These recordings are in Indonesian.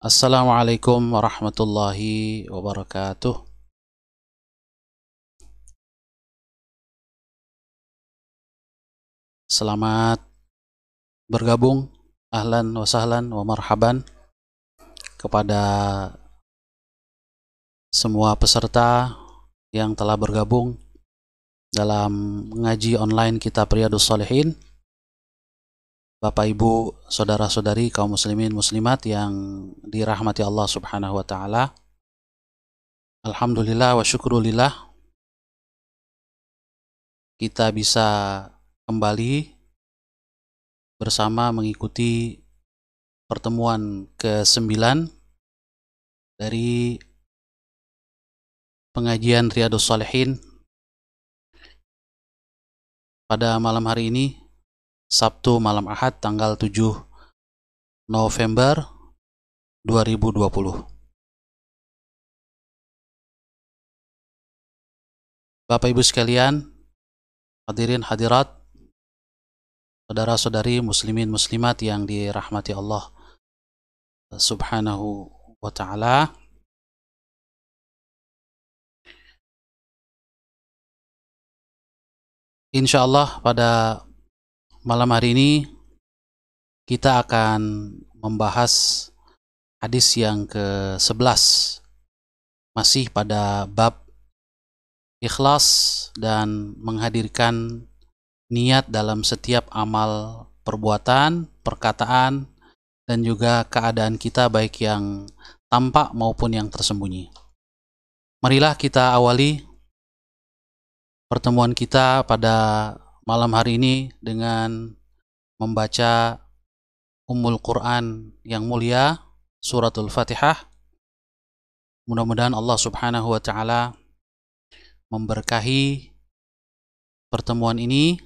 Assalamualaikum warahmatullahi wabarakatuh. Selamat bergabung, ahlan wa sahlan wa marhaban kepada semua peserta yang telah bergabung dalam ngaji online Kitab Riyadhus Shalihin. Bapak Ibu, saudara-saudari kaum muslimin muslimat yang dirahmati Allah Subhanahu wa taala. Alhamdulillah wa syukrulillah kita bisa kembali bersama mengikuti pertemuan ke-9 dari pengajian Riyadhus Shalihin pada malam hari ini, Sabtu malam Ahad tanggal 7 November 2020. Bapak Ibu sekalian, hadirin hadirat, saudara-saudari muslimin muslimat yang dirahmati Allah Subhanahu wa taala. Insyaallah pada malam hari ini kita akan membahas hadis yang ke-11, masih pada bab ikhlas dan menghadirkan niat dalam setiap amal perbuatan, perkataan, dan juga keadaan kita baik yang tampak maupun yang tersembunyi. Marilah kita awali pertemuan kita pada malam hari ini dengan membaca Ummul Quran yang mulia, Suratul Fatihah. Mudah-mudahan Allah Subhanahu wa taala memberkahi pertemuan ini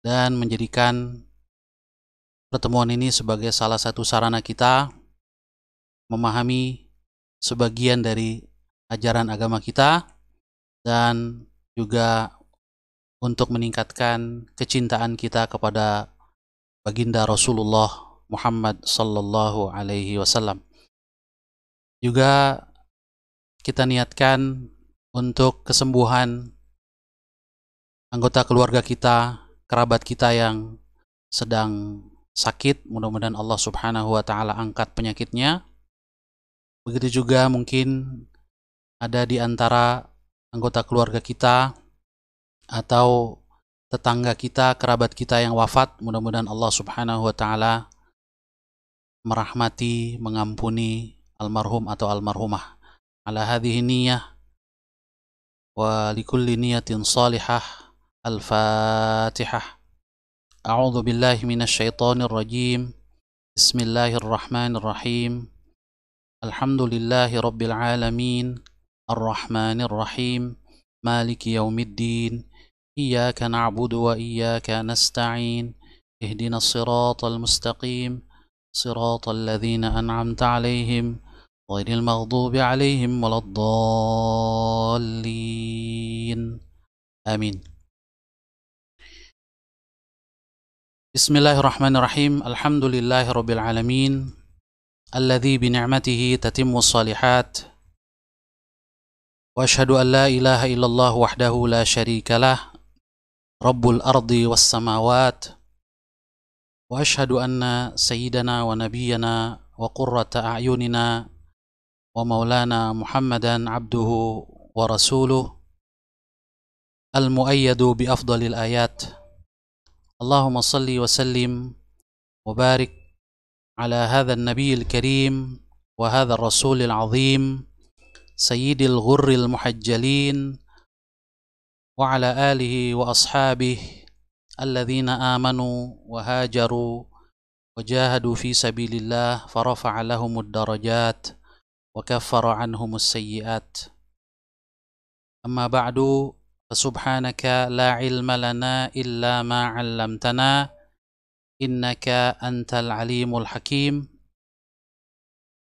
dan menjadikan pertemuan ini sebagai salah satu sarana kita memahami sebagian dari ajaran agama kita dan juga untuk meningkatkan kecintaan kita kepada baginda Rasulullah Muhammad sallallahu alaihi wasallam. Juga kita niatkan untuk kesembuhan anggota keluarga kita, kerabat kita yang sedang sakit. Mudah-mudahan Allah Subhanahu wa taala angkat penyakitnya. Begitu juga mungkin ada di antara anggota keluarga kita atau tetangga kita, kerabat kita yang wafat. Mudah-mudahan Allah Subhanahu wa taala merahmati, mengampuni almarhum atau almarhumah. Ala hadhihi niyyah wa likulli niyatin salihah. Al-Fatihah. A'udzu billahi minasy syaithanir rajim. Bismillahirrahmanirrahim. Alhamdulillahi rabbil alamin. Ar-Rahmanir Rahim. Maliki yaumiddin. Iyyaka na'budu wa iyyaka nasta'in. Ihdinas siratal mustaqim. Siratal ladzina an'amta 'alaihim ghairil maghdubi 'alaihim waladdallin. Amin. Bismillahirrahmanirrahim. Alhamdulillahi rabbil alamin. Alladzi bi ni'matihi tatimmu shalihat. Wa asyhadu an la ilaha illallah wahdahu la syarika lah. Rabbul ardi was samawat. Wa asyhadu anna sayyidana wa nabiyyana wa qurrata a'yunina wa maulana Muhammadan abduhu wa rasuluh. Al-muayyadu bi afdalil ayat. Allahumma salli wa sallim wa barik ala hadha an-nabiyil karim wa hadha ar-rasulil azim sayyidil ghurril muhajjalin wa ala alihi wa ashabihi alladhina amanu wa hajaru wa jahadu fi sabilillah farafa'a lahumud darajat wa kaffara anhumus sayyiat. Amma ba'du. Subhanaka la ilma lana illa ma 'allamtana innaka antal alimul hakim.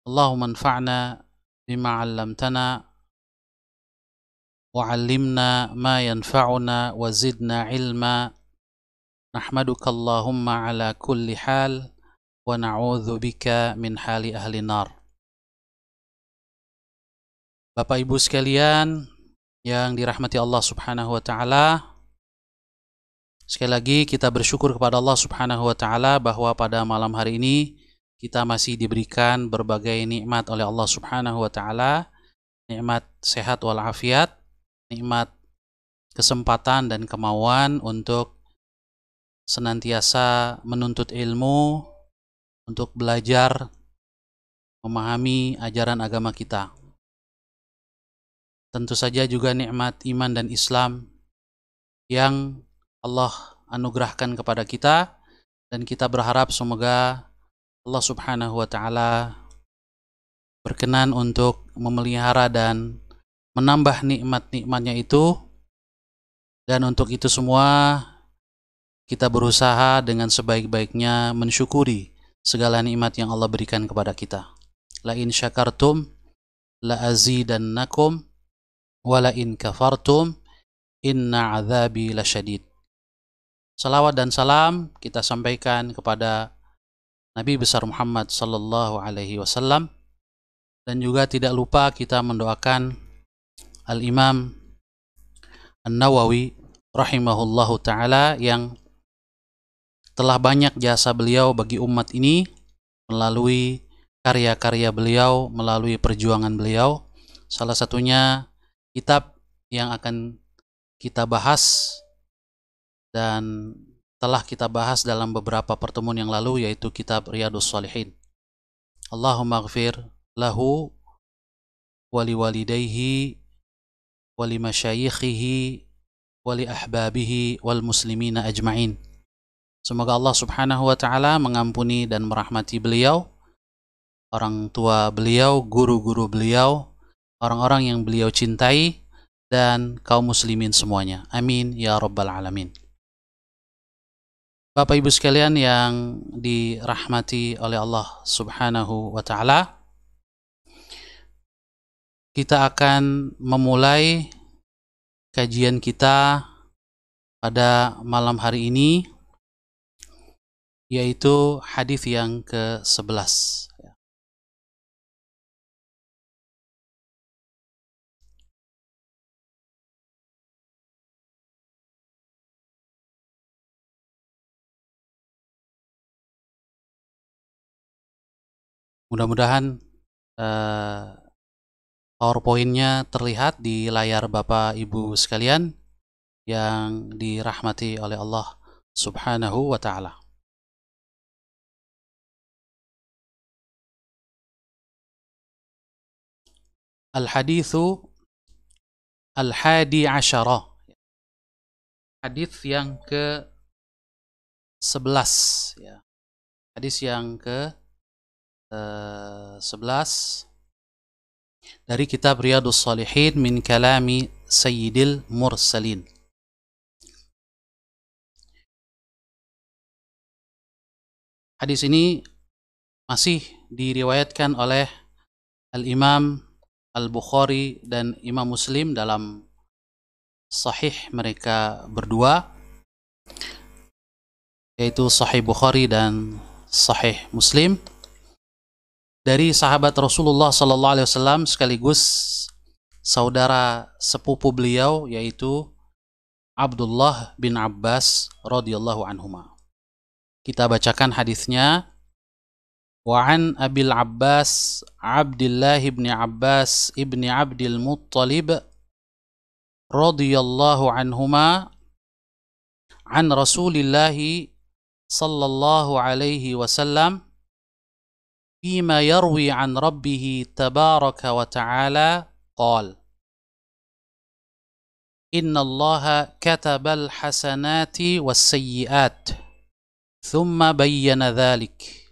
Allahumma anfa'na bima 'allamtana wa 'allimna ma yanfa'una wa zidna ilma. Nahmaduka Allahumma ala kulli hal wa na'udzubika min hali ahli nar. Bapak Ibu sekalian yang dirahmati Allah Subhanahu wa taala, sekali lagi kita bersyukur kepada Allah Subhanahu wa taala bahwa pada malam hari ini kita masih diberikan berbagai nikmat oleh Allah Subhanahu wa taala, nikmat sehat walafiat, nikmat kesempatan dan kemauan untuk senantiasa menuntut ilmu, untuk belajar memahami ajaran agama kita. Tentu saja juga nikmat iman dan Islam yang Allah anugerahkan kepada kita, dan kita berharap semoga Allah Subhanahu wa taala berkenan untuk memelihara dan menambah nikmat-nikmatnya itu, dan untuk itu semua kita berusaha dengan sebaik-baiknya mensyukuri segala nikmat yang Allah berikan kepada kita. La in syakartum la azidannakum wa la in kafartum inna azabi lasyadid. Salawat dan salam kita sampaikan kepada Nabi besar Muhammad sallallahu alaihi wasallam, dan juga tidak lupa kita mendoakan Al-Imam An-Nawawi rahimahullahu taala yang telah banyak jasa beliau bagi umat ini melalui karya-karya beliau, melalui perjuangan beliau. Salah satunya kitab yang akan kita bahas dan telah kita bahas dalam beberapa pertemuan yang lalu, yaitu kitab Riyadhus Shalihin. Allahumma ighfir lahu wa liwalidayhi wa limasyayikhihi wa li ahbabihi wal muslimina ajma'in. Semoga Allah Subhanahu wa taala mengampuni dan merahmati beliau, orang tua beliau, guru-guru beliau, orang-orang yang beliau cintai, dan kaum muslimin semuanya. Amin ya rabbal alamin. Bapak Ibu sekalian yang dirahmati oleh Allah Subhanahu wa taala, kita akan memulai kajian kita pada malam hari ini, yaitu hadis yang ke-11. Mudah-mudahan PowerPoint-nya terlihat di layar Bapak Ibu sekalian yang dirahmati oleh Allah Subhanahu wa taala. Al-hadithu al-hadi asyarah. Hadis yang ke-11 ya. Hadis yang ke-11 dari kitab Riyadhus Shalihin min kalami Sayyidil Mursalin. Hadis ini masih diriwayatkan oleh Al-Imam Al-Bukhari dan Imam Muslim dalam sahih mereka berdua, yaitu Sahih Bukhari dan Sahih Muslim, dari sahabat Rasulullah sallallahu alaihi wasallam sekaligus saudara sepupu beliau, yaitu Abdullah bin Abbas radhiyallahu anhuma. Kita bacakan hadisnya. Wa an Abil Abbas Abdullah bin Abbas ibn Abdul Muttalib radhiyallahu anhuma an Rasulillah sallallahu alaihi wasallam fima yarwi an rabbih tabaraka wa ta'ala qala inna allaha katabal hasanati was sayyiat thumma bayyana dhalik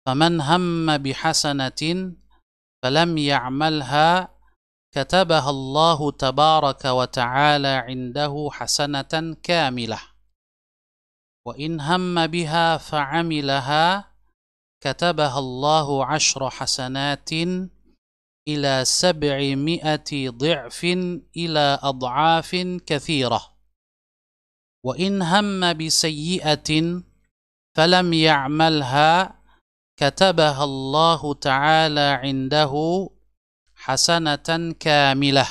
فمن هم بحسنة فلم يعملها كتبها الله تبارك وتعالى عنده حسنة كاملة وإن هم بها فعملها كتبها الله 10 حسنات إلى 700 ضعف إلى أضعاف كثيرة وإن هم بسيئة falam ya'malha katabaha Allah Ta'ala indahu hasanatan kamilah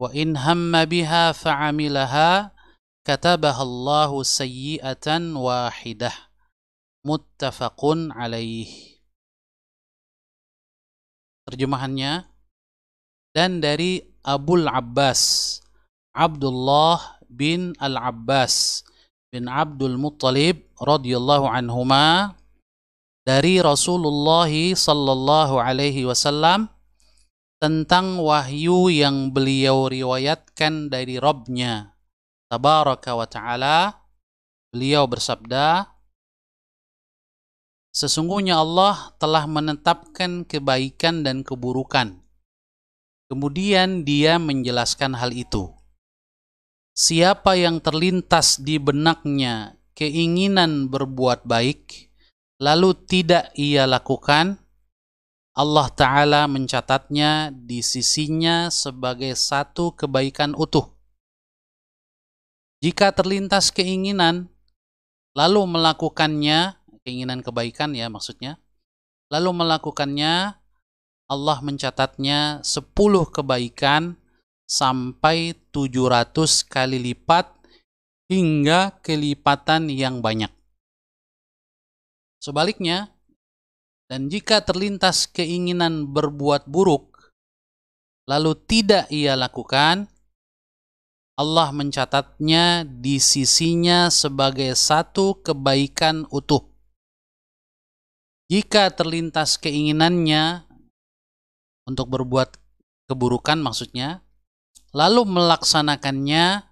wa in hamma biha fa'amilaha katabaha Allah sayyi'atan wahidah. Muttafaqun alaih. Terjemahannya, dan dari Abul Abbas Abdullah bin Al-Abbas bin Abdul Muttalib radhiyallahu anhuma, dari Rasulullah sallallahu alaihi wasallam tentang wahyu yang beliau riwayatkan dari Rabb-Nya tabaraka wa ta'ala. Beliau bersabda, sesungguhnya Allah telah menetapkan kebaikan dan keburukan. Kemudian dia menjelaskan hal itu. Siapa yang terlintas di benaknya keinginan berbuat baik, lalu tidak ia lakukan, Allah Ta'ala mencatatnya di sisinya sebagai satu kebaikan utuh. Jika terlintas keinginan, lalu melakukannya, keinginan kebaikan ya maksudnya, lalu melakukannya, Allah mencatatnya 10 kebaikan sampai 700 kali lipat hingga kelipatan yang banyak. Sebaliknya, dan jika terlintas keinginan berbuat buruk, lalu tidak ia lakukan, Allah mencatatnya di sisinya sebagai satu kebaikan utuh. Jika terlintas keinginannya untuk berbuat keburukan maksudnya, lalu melaksanakannya,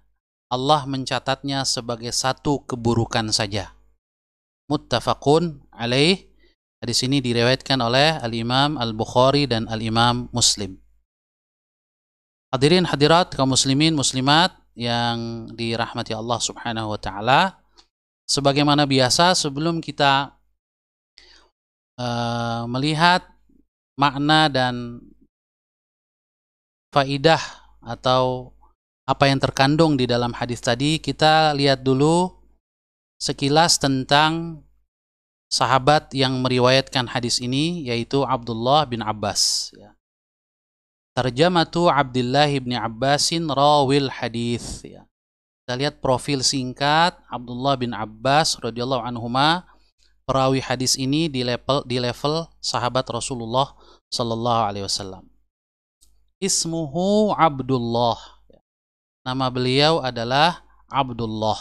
Allah mencatatnya sebagai satu keburukan saja. Muttafaqun alaih. Hadis ini diriwayatkan oleh Al-Imam Al-Bukhari dan Al-Imam Muslim. Hadirin hadirat kaum muslimin muslimat yang dirahmati Allah Subhanahu wa taala. Sebagaimana biasa, sebelum kita melihat makna dan faidah atau apa yang terkandung di dalam hadis tadi, kita lihat dulu sekilas tentang sahabat yang meriwayatkan hadis ini, yaitu Abdullah bin Abbas. Tarjamatu Abdullah bin Abbasin rawil hadis. Kita lihat profil singkat Abdullah bin Abbas radhiyallahu anhuma. Perawi hadis ini di level sahabat Rasulullah sallallahu alaihi wasallam. Ismuhu Abdullah. Nama beliau adalah Abdullah.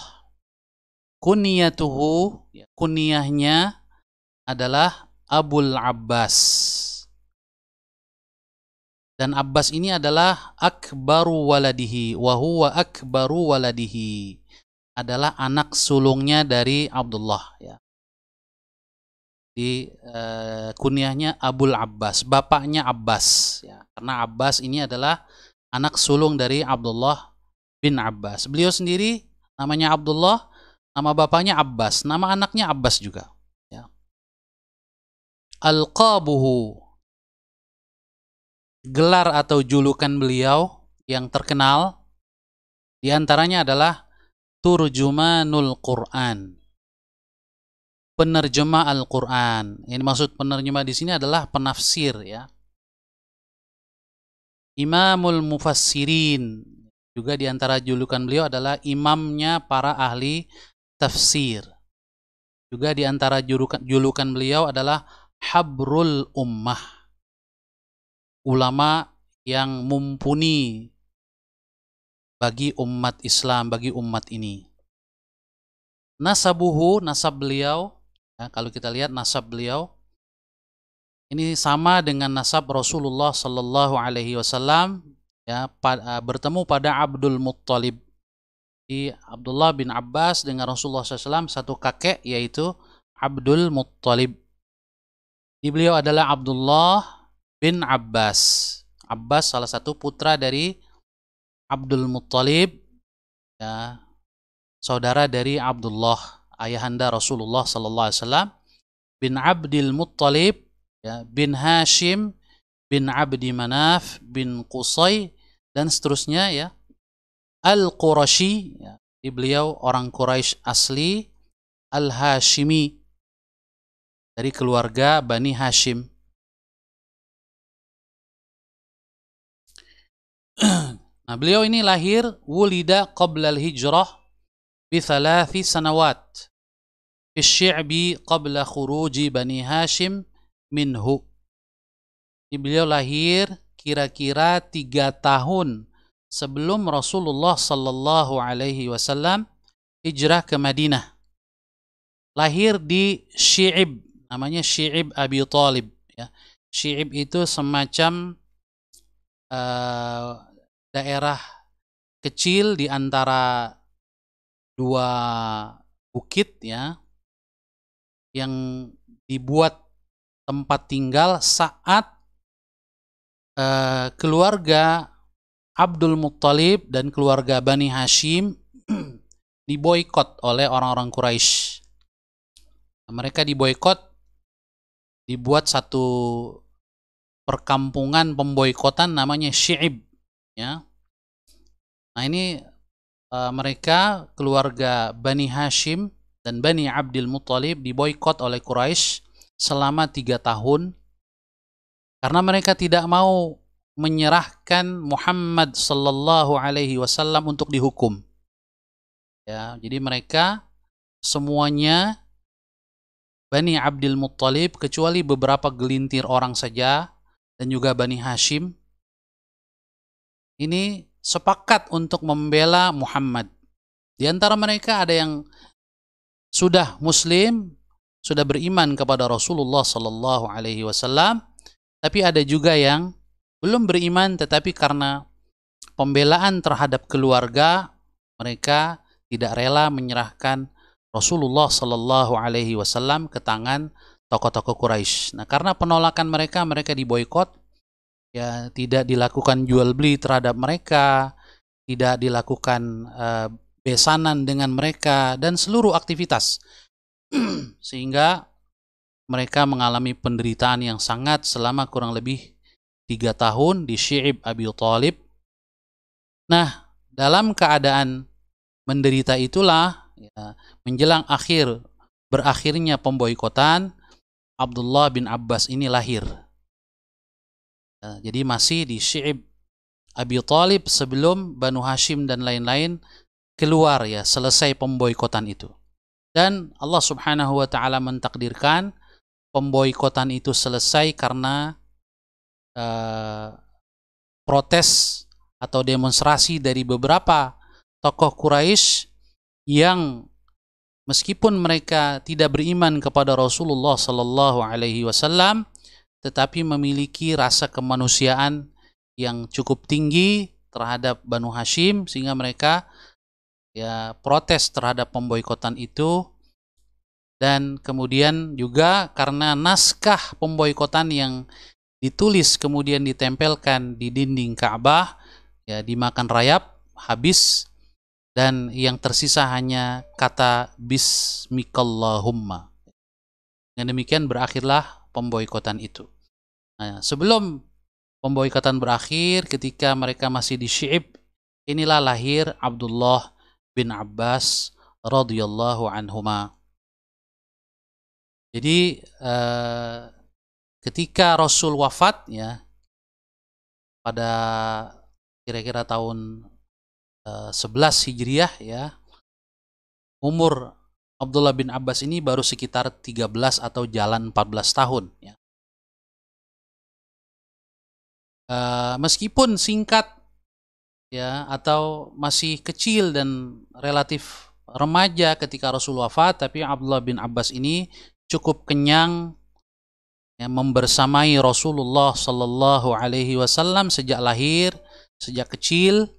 Kunyatuhu, kunyahnya adalah Abul Abbas. Dan Abbas ini adalah akbaru waladihi, wa huwa akbaru waladihi. Adalah anak sulungnya dari Abdullah, ya. Di kunyahnya Abul Abbas, bapaknya Abbas, ya. Karena Abbas ini adalah anak sulung dari Abdullah bin Abbas. Beliau sendiri namanya Abdullah, nama bapaknya Abbas, nama anaknya Abbas juga, ya. Alqabuhu, gelar atau julukan beliau yang terkenal diantaranya adalah Turjumanul Quran, penerjemah Al-Quran. Ini maksud penerjemah di sini adalah penafsir, ya. Imamul Mufassirin, juga diantara julukan beliau adalah imamnya para ahli tafsir. Juga diantara julukan beliau adalah Habrul Ummah, ulama yang mumpuni bagi umat Islam, bagi umat ini. Nasabuhu, nasab beliau, ya, kalau kita lihat nasab beliau ini sama dengan nasab Rasulullah sallallahu alaihi wasallam, ya, bertemu pada Abdul Muttalib. Di Abdullah bin Abbas dengan Rasulullah SAW satu kakek, yaitu Abdul Muttalib. Di beliau adalah Abdullah bin Abbas. Abbas salah satu putra dari Abdul Muttalib, ya, saudara dari Abdullah, ayahanda Rasulullah sallallahu alaihi wasallam, bin Abdul Muttalib, ya, bin Hashim, bin Abdi Manaf, bin Qusay, dan seterusnya, ya. Al-Qurashi, ya. Di beliau orang Quraisy asli, Al-Hashimi, dari keluarga Bani Hashim. Nah, beliau ini lahir wulida qabla al-hijrah bi 3 sanawat fi syi'bi qabla khuruji Bani Hashim minhu. Ini beliau lahir kira-kira 3 tahun sebelum Rasulullah sallallahu alaihi wasallam hijrah ke Madinah. Lahir di Syi'ib, namanya Syi'ib Abi Thalib ya. Syi'ib itu semacam daerah kecil di antara 2 bukit ya, yang dibuat tempat tinggal saat keluarga Abdul Muttalib dan keluarga Bani Hashim diboikot oleh orang-orang Quraisy. Mereka diboikot, dibuat satu perkampungan pemboikotan namanya Syi'ib ya. Nah, ini mereka keluarga Bani Hashim dan Bani Abdul Muttalib diboikot oleh Quraisy selama 3 tahun karena mereka tidak mau menyerahkan Muhammad sallallahu alaihi wasallam untuk dihukum. Ya, jadi mereka semuanya Bani Abdul Muttalib kecuali beberapa gelintir orang saja dan juga Bani Hashim ini sepakat untuk membela Muhammad. Di antara mereka ada yang sudah muslim, sudah beriman kepada Rasulullah sallallahu alaihi wasallam, tapi ada juga yang belum beriman tetapi karena pembelaan terhadap keluarga mereka tidak rela menyerahkan Rasulullah sallallahu alaihi wasallam ke tangan tokoh-tokoh Quraisy. Nah, karena penolakan mereka diboikot. Ya, tidak dilakukan jual beli terhadap mereka, tidak dilakukan besanan dengan mereka dan seluruh aktivitas. Sehingga mereka mengalami penderitaan yang sangat selama kurang lebih 3 tahun di Syi'ib Abi Thalib. Nah, dalam keadaan menderita itulah ya, menjelang berakhirnya pemboikotan, Abdullah bin Abbas ini lahir. Jadi masih di Syi'ib Abi Thalib sebelum Banu Hashim dan lain-lain keluar ya, selesai pemboikotan itu. Dan Allah Subhanahu wa taala mentakdirkan pemboikotan itu selesai karena protes atau demonstrasi dari beberapa tokoh Quraisy yang meskipun mereka tidak beriman kepada Rasulullah sallallahu alaihi wasallam tetapi memiliki rasa kemanusiaan yang cukup tinggi terhadap Banu Hashim sehingga mereka ya protes terhadap pemboikotan itu. Dan kemudian juga karena naskah pemboikotan yang ditulis kemudian ditempelkan di dinding Ka'bah ya dimakan rayap habis dan yang tersisa hanya kata Bismikallahumma. Dan demikian berakhirlah pemboikotan itu. Nah, sebelum pemboikotan berakhir ketika mereka masih di Syi'ib, inilah lahir Abdullah bin Abbas radhiyallahu anhuma. Jadi ketika Rasul wafat ya pada kira-kira tahun 11 Hijriah ya, umur Abdullah bin Abbas ini baru sekitar 13 atau jalan 14 tahun ya. Meskipun singkat ya atau masih kecil dan relatif remaja ketika Rasul wafat, tapi Abdullah bin Abbas ini cukup kenyang ya, membersamai Rasulullah sallallahu alaihi wasallam sejak lahir, sejak kecil,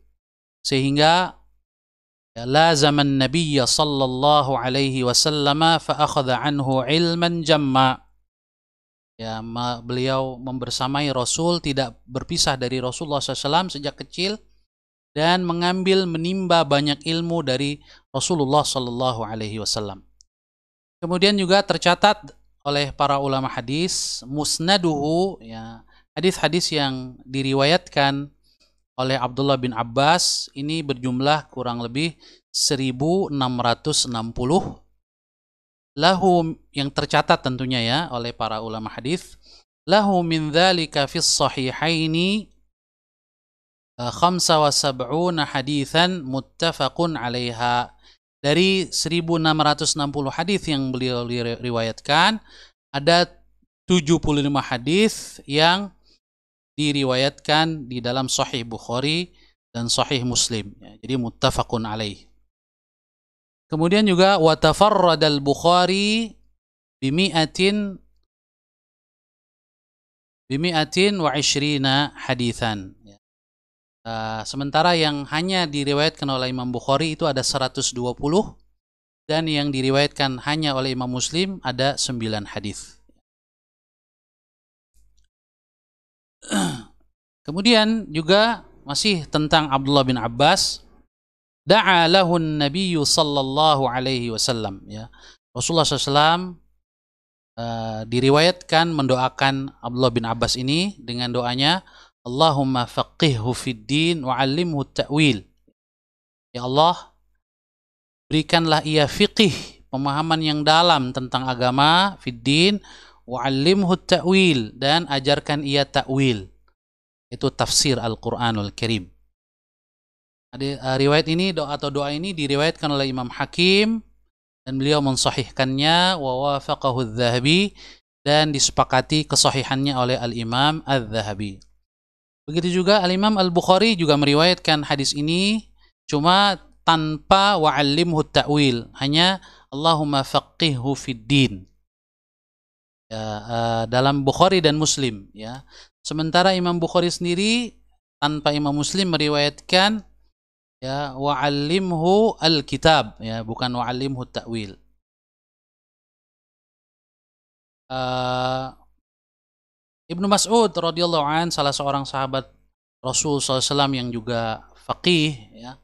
sehingga ya, lazaman Nabiyya sallallahu alaihi wasallam fa akhadha anhu ilman jamma. Ya, beliau membersamai Rasul, tidak berpisah dari Rasulullah SAW sejak kecil dan menimba banyak ilmu dari Rasulullah sallallahu alaihi wasallam. Kemudian juga tercatat oleh para ulama hadis musnaduhu ya, hadis-hadis yang diriwayatkan oleh Abdullah bin Abbas ini berjumlah kurang lebih 1660 lahu, yang tercatat tentunya ya oleh para ulama hadis, lahu min dzalika fis sahihaini 75 haditsan muttafaqun 'alaiha. Dari 1660 hadis yang beliau riwayatkan, ada 75 hadis yang diriwayatkan di dalam Sahih Bukhari dan Sahih Muslim. Ya, jadi muttafaqun 'alaih. Kemudian juga wa tafarradal Bukhari bimi'atin wa 20 haditsan. Sementara yang hanya diriwayatkan oleh Imam Bukhari itu ada 120, dan yang diriwayatkan hanya oleh Imam Muslim ada 9 hadis. Kemudian juga masih tentang Abdullah bin Abbas, da'a lahun nabiyyu sallallahu alaihi wasallam, ya. Rasulullah SAW diriwayatkan mendoakan Abdullah bin Abbas ini dengan doanya, Allahumma faqihhu fid din wa 'allimhu ta'wil. Ya Allah, berikanlah ia fiqih, pemahaman yang dalam tentang agama, fid din wa 'allimhu ta'wil, dan ajarkan ia ta'wil. Itu tafsir Al-Qur'anul Karim. Riwayat ini, doa ini diriwayatkan oleh Imam Hakim dan beliau mensahihkannya, wa wafaqahu adz-Dzahabi, dan disepakati kesahihannya oleh Al-Imam Adz-Dzahabi. Begitu juga Al-Imam Al-Bukhari juga meriwayatkan hadis ini, cuma tanpa wa'allimhu ta'wil, hanya Allahumma faqihhu fid din. Ya, dalam Bukhari dan Muslim, ya. Sementara Imam Bukhari sendiri tanpa Imam Muslim meriwayatkan, ya, wa'allimhu al-kitab, ya, bukan wa'allimhu ta'wil. Ibnu Mas'ud radhiyallahu an, salah seorang sahabat Rasul SAW yang juga faqih, ya,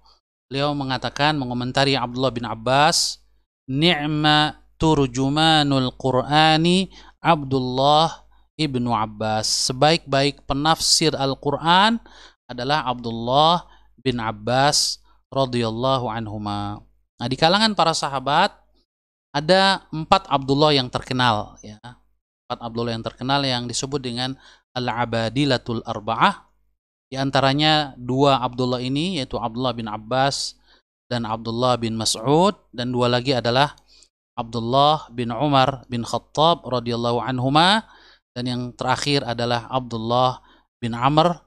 beliau mengatakan, mengomentari Abdullah bin Abbas, ni'ma turjumanul Qur'ani Abdullah ibnu Abbas. Sebaik-baik penafsir Al-Quran adalah Abdullah bin Abbas radhiyallahu anhuma. Nah, di kalangan para sahabat ada 4 Abdullah yang terkenal, ya. 4 Abdullah yang terkenal yang disebut dengan Al-Abadilatul Arba'ah. Di antaranya 2 Abdullah ini, yaitu Abdullah bin Abbas dan Abdullah bin Mas'ud, dan 2 lagi adalah Abdullah bin Umar bin Khattab radhiyallahu anhuma, dan yang terakhir adalah Abdullah bin Amr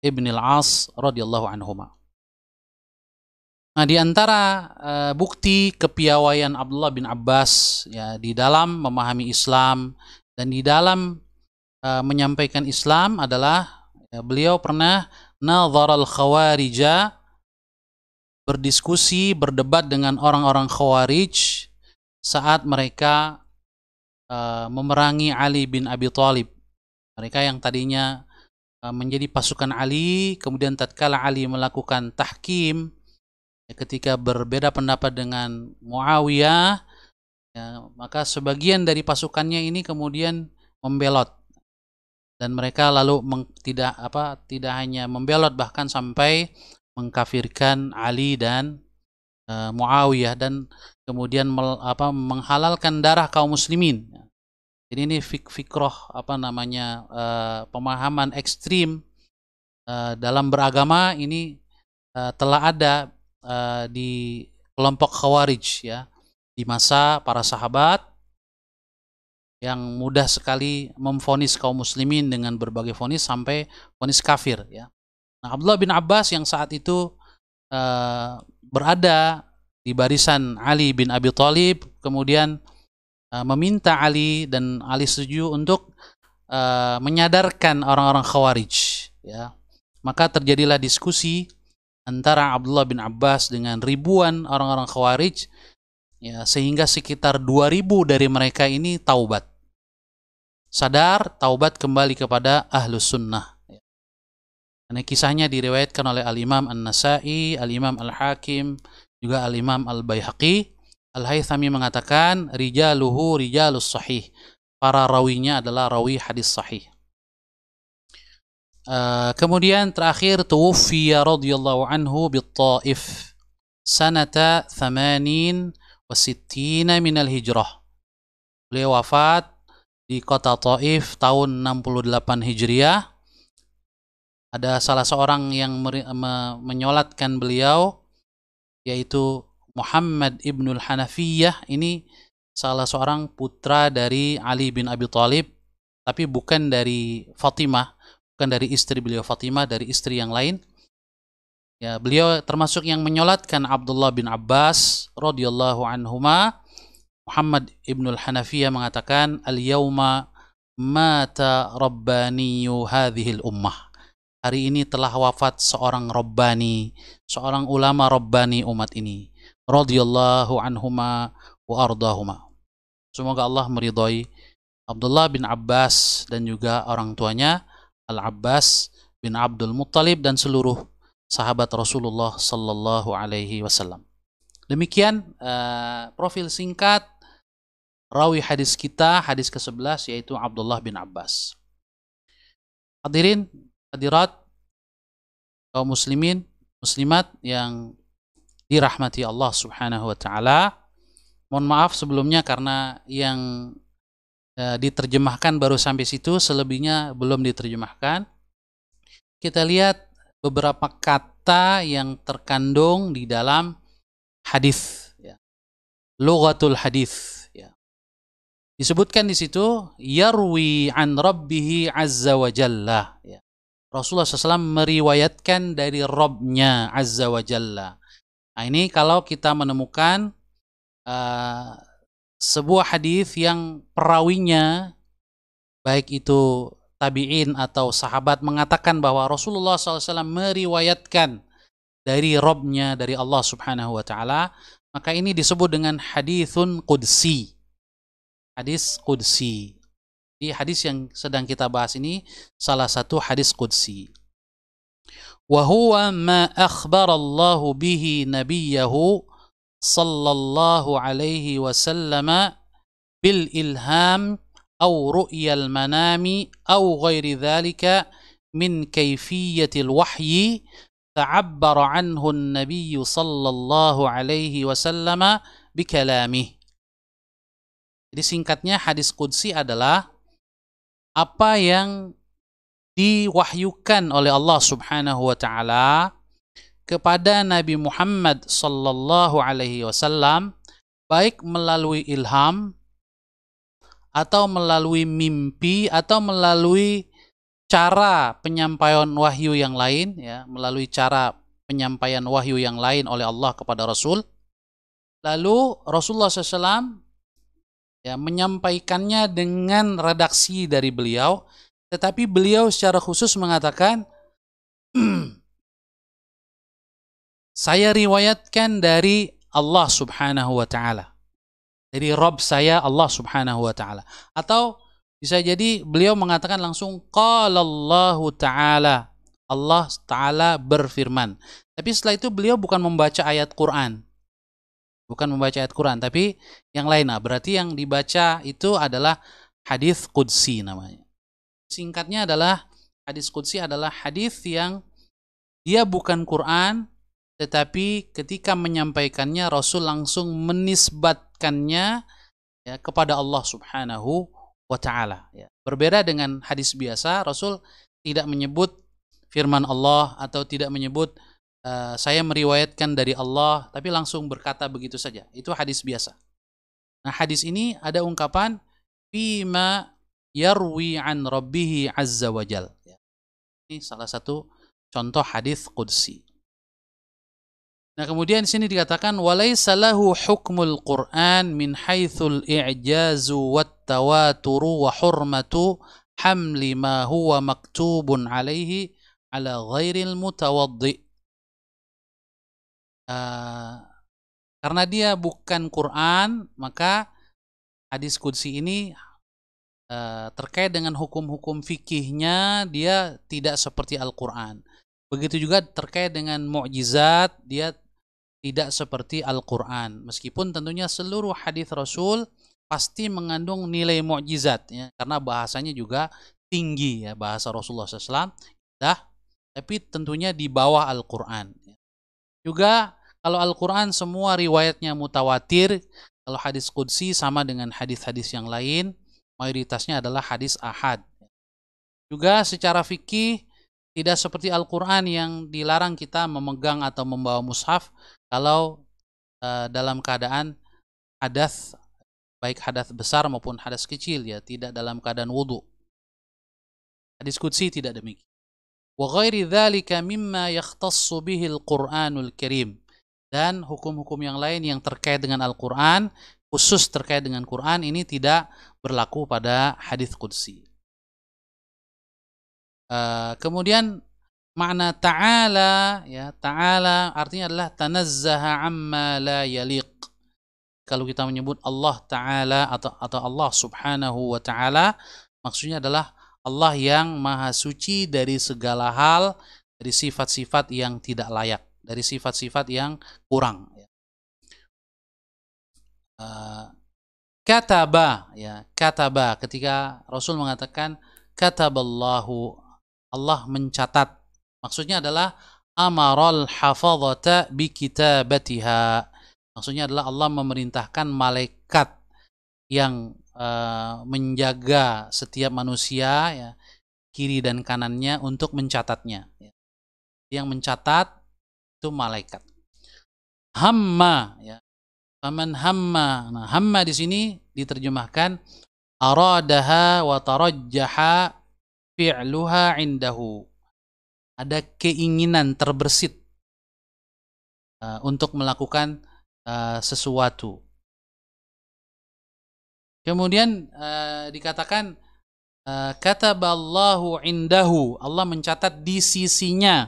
ibn al-As radhiyallahu anhuma. Nah, di antara bukti kepiawaian Abdullah bin Abbas, ya, di dalam memahami Islam dan di dalam menyampaikan Islam adalah, ya, beliau pernah nadharal khawarija, berdiskusi, berdebat dengan orang-orang Khawarij saat mereka memerangi Ali bin Abi Thalib. Mereka yang tadinya menjadi pasukan Ali, kemudian tatkala Ali melakukan tahkim, ya, ketika berbeda pendapat dengan Muawiyah, ya, maka sebagian dari pasukannya ini kemudian membelot, dan mereka lalu tidak hanya membelot, bahkan sampai mengkafirkan Ali dan Muawiyah, dan kemudian menghalalkan darah kaum muslimin. Jadi ini fikroh pemahaman ekstrim dalam beragama ini telah ada di kelompok Khawarij, ya, di masa para sahabat, yang mudah sekali memvonis kaum muslimin dengan berbagai vonis sampai vonis kafir, ya. Nah, Abdullah bin Abbas yang saat itu berada di barisan Ali bin Abi Thalib, kemudian meminta Ali, dan Ali setuju untuk menyadarkan orang-orang Khawarij, ya. Maka terjadilah diskusi antara Abdullah bin Abbas dengan ribuan orang-orang Khawarij, ya, sehingga sekitar 2000 dari mereka ini taubat, sadar, taubat kembali kepada Ahlus Sunnah. Ini kisahnya diriwayatkan oleh Al-Imam An-Nasai, Al-Imam Al-Hakim, juga Al-Imam Al-Baihaqi. Al-Haythami mengatakan, rijaluhu rijalus sahih, para rawinya adalah rawi hadis sahih. Kemudian terakhir, tuwfiya radhiyallahu anhu bit-Taif sanata 68 minal hijrah. Beliau wafat di kota Taif tahun 68 Hijriah. Ada salah seorang yang menyolatkan beliau, yaitu Muhammad ibnul Hanafiyah. Ini salah seorang putra dari Ali bin Abi Thalib, tapi bukan dari Fatimah, bukan dari istri beliau Fatimah, dari istri yang lain. Ya, beliau termasuk yang menyolatkan Abdullah bin Abbas radhiyallahu anhuma. Muhammad ibnul Hanafiyah mengatakan, al-yauma mata rabbaniyu hadhil ummah. Hari ini telah wafat seorang Rabbani, seorang ulama Rabbani umat ini. Radhiyallahu anhuma wa ardahuma. Semoga Allah meridhai Abdullah bin Abbas dan juga orang tuanya, Al-Abbas bin Abdul Muttalib, dan seluruh sahabat Rasulullah sallallahu alaihi wasallam. Demikian profil singkat rawi hadis kita, hadis ke-11, yaitu Abdullah bin Abbas. Hadirin, hadirat, kaum muslimin, muslimat yang dirahmati Allah Subhanahu wa taala. Mohon maaf sebelumnya karena yang diterjemahkan baru sampai situ, selebihnya belum diterjemahkan. Kita lihat beberapa kata yang terkandung di dalam hadis, ya. Lughatul hadis, ya. Disebutkan di situ yarwi an rabbihi azza wa jalla, ya. Rasulullah SAW meriwayatkan dari Rabbnya azza wa jalla. Nah, ini kalau kita menemukan sebuah hadis yang perawinya baik itu tabi'in atau sahabat mengatakan bahwa Rasulullah SAW meriwayatkan dari Rabbnya, dari Allah Subhanahu wa taala, maka ini disebut dengan haditsun qudsi. Hadis qudsi. Di hadis yang sedang kita bahas ini salah satu hadis qudsi. Wa huwa ma akhbarallahu bihi nabiyahu sallallahu alaihi wasallam bil ilham aw ru'yal manami aw ghairi dhalika min kayfiyatil wahyi ta'abbara anhu an-nabiy sallallahu alaihi wasallam bikalamih. Jadi singkatnya hadis qudsi adalah apa yang diwahyukan oleh Allah Subhanahu wa taala kepada Nabi Muhammad sallallahu alaihi wasallam, baik melalui ilham atau melalui mimpi atau melalui cara penyampaian wahyu yang lain, ya, melalui cara penyampaian wahyu yang lain oleh Allah kepada Rasul. Lalu Rasulullah SAW, ya, menyampaikannya dengan redaksi dari beliau, tetapi beliau secara khusus mengatakan, saya riwayatkan dari Allah Subhanahu wa taala, dari Rabb saya Allah Subhanahu wa taala. Atau bisa jadi beliau mengatakan langsung qala Allahu taala, Allah taala berfirman. Tapi setelah itu beliau bukan membaca ayat Quran. Bukan membaca ayat Quran, tapi yang lain. Nah, berarti yang dibaca itu adalah hadis qudsi namanya. Singkatnya adalah hadis qudsi adalah hadis yang dia bukan Quran, tetapi ketika menyampaikannya Rasul langsung menisbatkannya, ya, kepada Allah Subhanahu wa taala, ya. Berbeda dengan hadis biasa, Rasul tidak menyebut firman Allah atau tidak menyebut saya meriwayatkan dari Allah, tapi langsung berkata begitu saja. Itu hadis biasa. Nah, hadis ini ada ungkapan fima yarwi an rabbihi azza wa jal, ya. Ini salah satu contoh hadis qudsi. Nah, kemudian di sini dikatakan walaysa lahu hukmul Qur'an min haitsul i'jazu wat tawaturu wa hurmatu hamli ma huwa maktubun alaihi ala ghairil mutawaddi. Karena dia bukan Quran, maka hadis qudsi ini terkait dengan hukum-hukum fikihnya dia tidak seperti Al-Quran. Begitu juga terkait dengan mukjizat, dia tidak seperti Al-Quran. Meskipun tentunya seluruh hadis Rasul pasti mengandung nilai mukjizat, ya, karena bahasanya juga tinggi, ya, bahasa Rasulullah SAW. Tapi tentunya di bawah Al-Quran. Juga kalau Al-Quran semua riwayatnya mutawatir, Kalau hadis qudsi sama dengan hadis-hadis yang lain, mayoritasnya adalah hadis ahad. Juga secara fikih tidak seperti Al-Quran yang dilarang kita memegang atau membawa mushaf kalau dalam keadaan hadas, baik hadas besar maupun hadas kecil, ya, tidak dalam keadaan wudu. Hadis qudsi tidak demikian. Wa ghairi dzalika mimma yakhtassu bihi al-Qur'anul Karim. Dan hukum-hukum yang lain yang terkait dengan Al-Quran, khusus terkait dengan Quran, ini tidak berlaku pada hadis qudsi. Kemudian makna ta'ala, ya, ta'ala artinya adalah tanazzaha amma la yaliq. Kalau kita menyebut Allah Ta'ala atau Allah Subhanahu wa Ta'ala, maksudnya adalah Allah yang maha suci dari segala hal, dari sifat-sifat yang tidak layak, dari sifat-sifat yang kurang. Kataba, ya, kataba, ketika Rasul mengatakan kataballahu, Allah mencatat, maksudnya adalah amaral hafadhata bi kitabatiha. Maksudnya adalah Allah memerintahkan malaikat yang menjaga setiap manusia, ya, kiri dan kanannya untuk mencatatnya. Yang mencatat itu malaikat. Hamma, ya. Faman hamma. Nah, hamma di sini diterjemahkan aradaha wa tarajjaha fi'luha indahu. Ada keinginan terbersit untuk melakukan sesuatu. Kemudian dikatakan kataballahu indahu, Allah mencatat di sisinya.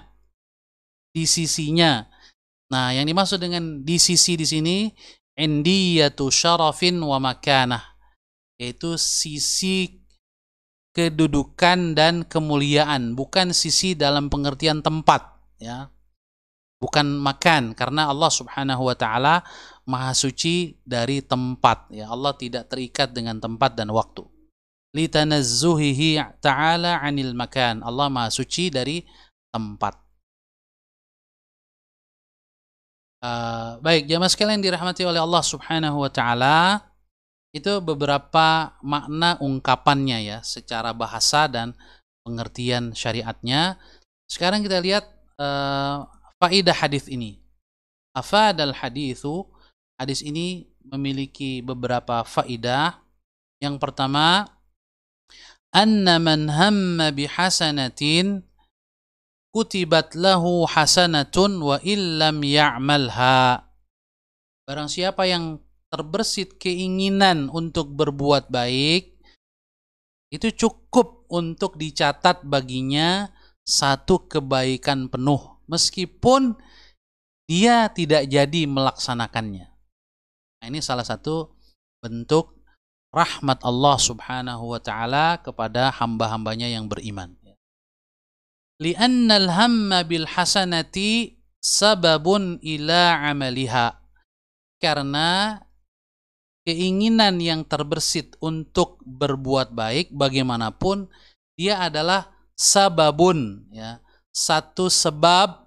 Di sisinya. Nah, yang dimaksud dengan di sisi di sini indiyatu syarafin wa makanah, yaitu sisi kedudukan dan kemuliaan, bukan sisi dalam pengertian tempat, ya. Bukan makan, karena Allah Subhanahu wa Ta'ala maha suci dari tempat, ya. Allah tidak terikat dengan tempat dan waktu. Litanazzuhihi ta'ala 'anil makan, Allah maha suci dari tempat. Baik, jamaah sekalian dirahmati oleh Allah Subhanahu wa Ta'ala, itu beberapa makna ungkapannya, ya, secara bahasa dan pengertian syariatnya. Sekarang kita lihat faidah hadis ini. Afadal haditsu, hadis ini memiliki beberapa faidah. Yang pertama, anna man hamma bihasanatin kutibat lahu hasanatun wa illam ya'malha. Barang siapa yang terbersit keinginan untuk berbuat baik, itu cukup untuk dicatat baginya satu kebaikan penuh, meskipun dia tidak jadi melaksanakannya. Nah, ini salah satu bentuk rahmat Allah Subhanahu wa Ta'ala kepada hamba-hambanya yang beriman. Li'annal hamma bil hasanati sababun ila amaliha. Karena keinginan yang terbersit untuk berbuat baik, bagaimanapun dia adalah sababun, ya, satu sebab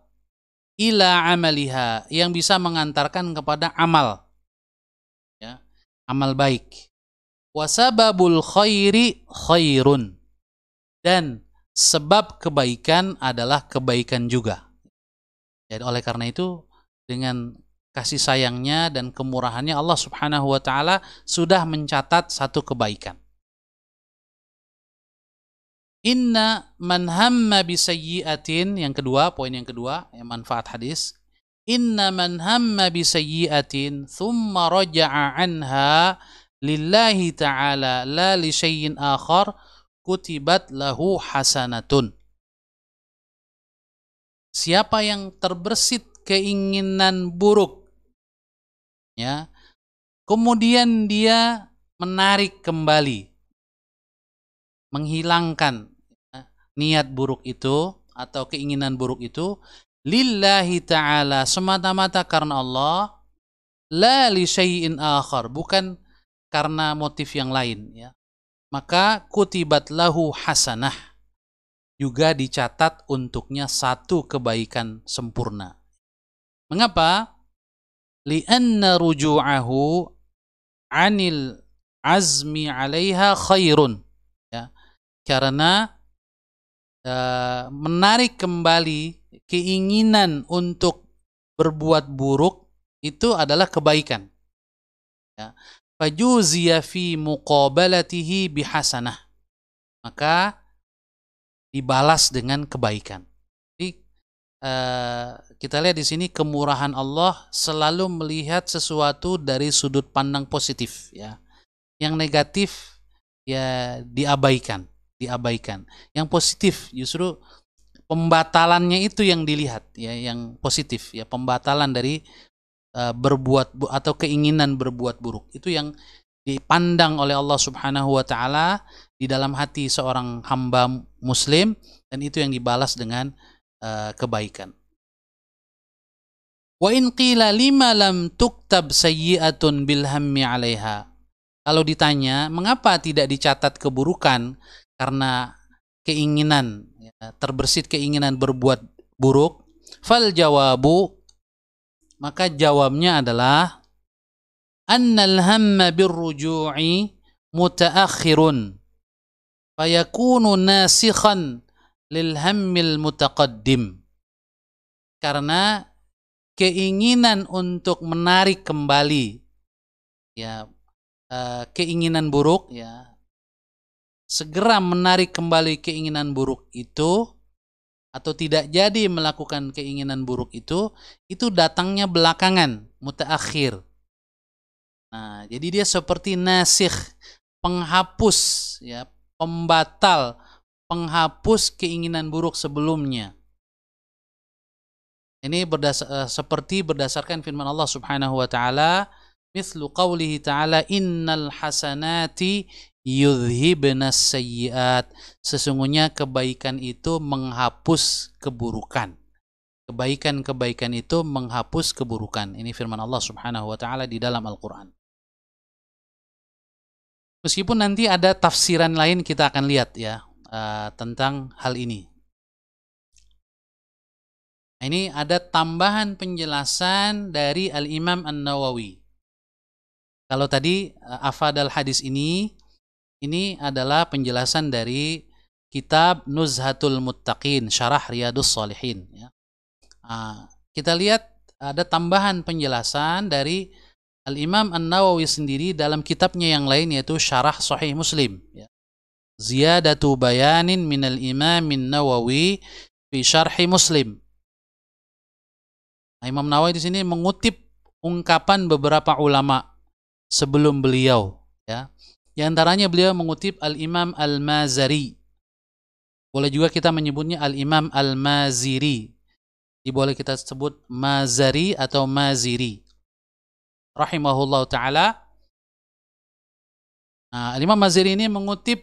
ila amaliha, yang bisa mengantarkan kepada amal, ya, amal baik. Wasababul khairi khairun, dan sebab kebaikan adalah kebaikan juga. Jadi oleh karena itu, dengan kasih sayangnya dan kemurahannya, Allah Subhanahu wa Ta'ala sudah mencatat satu kebaikan. Inna man hamma bisayyi'atin, yang kedua, poin yang kedua, yang manfaat hadis. Inna man hamma bisayyi'atin thumma raja'a anha lillahi ta'ala la li syai'in akhar kutibat lahu hasanatun. Siapa yang terbersit keinginan buruk, ya, kemudian dia menarik kembali, menghilangkan niat buruk itu atau keinginan buruk itu, lillahi ta'ala, semata-mata karena Allah, la li syai'in akhar, bukan karena motif yang lain, ya, maka kutibat lahu hasanah, juga dicatat untuknya satu kebaikan sempurna. Mengapa? Li'anna ruju'ahu, anil azmi 'alaiha khairun. Ya, karena menarik kembali keinginan untuk berbuat buruk itu adalah kebaikan. Ya. Fajuziya fi muqabalatihi bihasanah. Maka dibalas dengan kebaikan. Jadi kita lihat di sini kemurahan Allah selalu melihat sesuatu dari sudut pandang positif, ya. Yang negatif ya diabaikan. Yang positif justru pembatalannya itu yang dilihat, ya, yang positif, ya, pembatalan dari atau keinginan berbuat buruk. Itu yang dipandang oleh Allah Subhanahu wa taala di dalam hati seorang hamba muslim, dan itu yang dibalas dengan kebaikan. Wa in qila lima lam tuktab sayyi'atun bil hammi 'alaiha. Kalau ditanya, mengapa tidak dicatat keburukan karena keinginan, ya, terbersit keinginan berbuat buruk? Fal jawabu, maka jawabnya adalah annal hamma birruju'i mutaakhirun fayakunu nasikhan lil hammil mutaqaddim. Karena keinginan untuk menarik kembali, ya, keinginan buruk, ya, segera menarik kembali keinginan buruk itu, atau tidak jadi melakukan keinginan buruk itu datangnya belakangan, mutaakhir. Nah, jadi dia seperti nasikh, penghapus, ya, pembatal, penghapus keinginan buruk sebelumnya. Ini seperti berdasarkan firman Allah Subhanahu wa taala, mithlu qawlihi ta'ala innal hasanati yudhibnas sayyiat. Sesungguhnya kebaikan itu menghapus keburukan. Kebaikan itu menghapus keburukan. Ini firman Allah Subhanahu wa taala di dalam Al-Qur'an. Meskipun nanti ada tafsiran lain, kita akan lihat, ya, tentang hal ini. Ini ada tambahan penjelasan dari Al-Imam An-Nawawi. Kalau tadi afadal hadis ini adalah penjelasan dari kitab Nuzhatul Muttaqin, Syarah Riyadus Shalihin, ya. Kita lihat ada tambahan penjelasan dari Al-Imam An-Nawawi sendiri dalam kitabnya yang lain, yaitu Syarah Sahih Muslim, ya. Ziyadatu bayanin minal Imam An-Nawawi fi Syarhi Muslim. Imam Nawawi di sini mengutip ungkapan beberapa ulama sebelum beliau, ya. Di antaranya beliau mengutip Al-Imam Al-Mazari. Boleh juga kita menyebutnya Al-Imam Al-Maziri. Boleh kita sebut Mazari atau Maziri, rahimahullah ta'ala. Nah, Al-Imam Maziri ini mengutip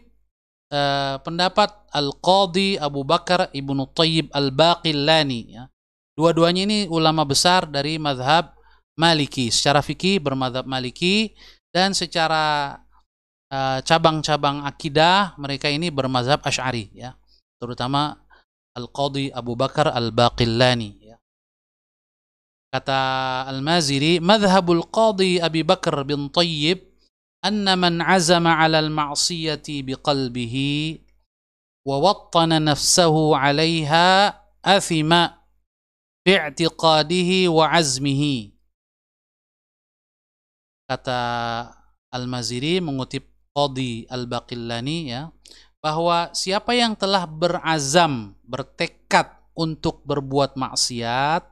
pendapat Al-Qadhi Abu Bakar Ibnu Thayyib Al-Baqillani, ya. Dua-duanya ini ulama besar dari mazhab Maliki. Secara fikih bermazhab Maliki, dan secara cabang-cabang akidah mereka ini bermazhab Asy'ari, ya. Terutama Al-Qadhi Abu Bakar Al-Baqillani, ya. Kata Al-Maziri, madhhabul Qadhi Abi Bakar bin Thayyib anna man azama 'ala al-ma'siyati biqalbihi wa wattana nafsahu 'alayha athima bi'tiqadihi wa azmihi. Kata Al-Maziri mengutip Qadhi Al-Baqillani, ya, bahwa siapa yang telah berazam, bertekad untuk berbuat maksiat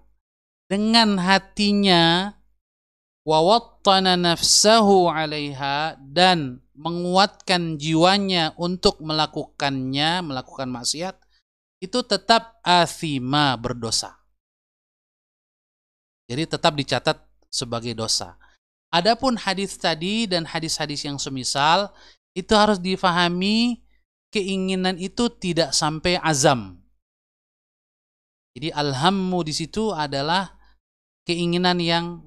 dengan hatinya, wa wattana nafsahu 'alaiha, dan menguatkan jiwanya untuk melakukan maksiat, itu tetap athima, berdosa. Jadi tetap dicatat sebagai dosa. Adapun hadis tadi dan hadis-hadis yang semisal, itu harus difahami keinginan itu tidak sampai azam. Jadi alhammu di situ adalah keinginan yang,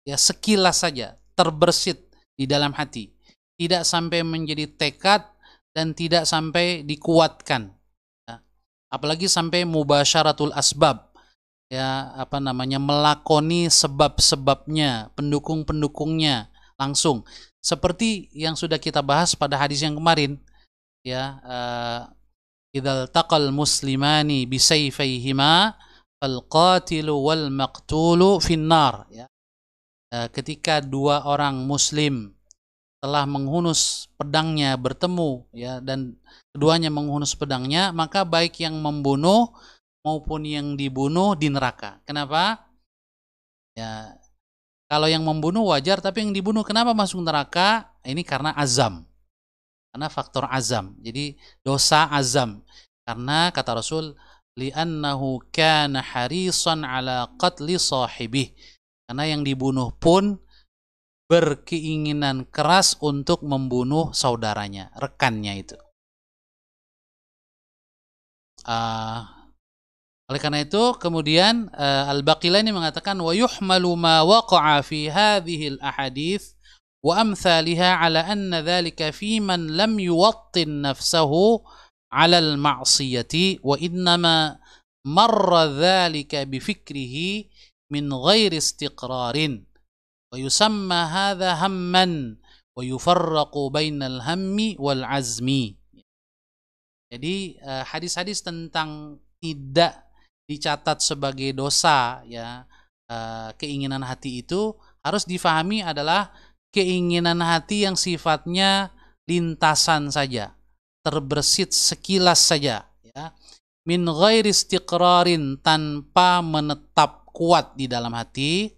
ya, sekilas saja terbersit di dalam hati, tidak sampai menjadi tekad dan tidak sampai dikuatkan, ya. Apalagi sampai mubasyaratul asbab, ya, melakoni sebab-sebabnya, pendukung-pendukungnya, langsung. Seperti yang sudah kita bahas pada hadis yang kemarin, ya, idzal taqal muslimani bisayfayhima fal qatilu wal maqtulu finnar, ya. Ketika dua orang muslim telah menghunus pedangnya bertemu, ya, dan keduanya menghunus pedangnya, maka baik yang membunuh maupun yang dibunuh di neraka. Kenapa? Ya, kalau yang membunuh wajar, tapi yang dibunuh kenapa masuk neraka? Ini karena azam. Karena faktor azam. Jadi dosa azam. Karena kata Rasul, li'annahu kana harisan ala qatli sahibih. Karena yang dibunuh pun berkeinginan keras untuk membunuh saudaranya, rekannya itu. Oleh karena itu kemudian Al-Baqilani mengatakan wa yuhmalu ma waqa'a fi hadhihi al-ahadits wa amsalha ala anna dhalika fi man lam yuwattin nafsahu ala al-ma'siyati wa innama marra dhalika bi fikrihi min ghairi istiqrarin wa yusamma hadha hamman wa yufarraqu bainal hammi wal azmi. Jadi hadis-hadis tentang tidak dicatat sebagai dosa, ya, keinginan hati itu harus difahami adalah keinginan hati yang sifatnya lintasan saja, terbersit sekilas saja, ya, min ghairi istiqrarin, tanpa menetap kuat di dalam hati.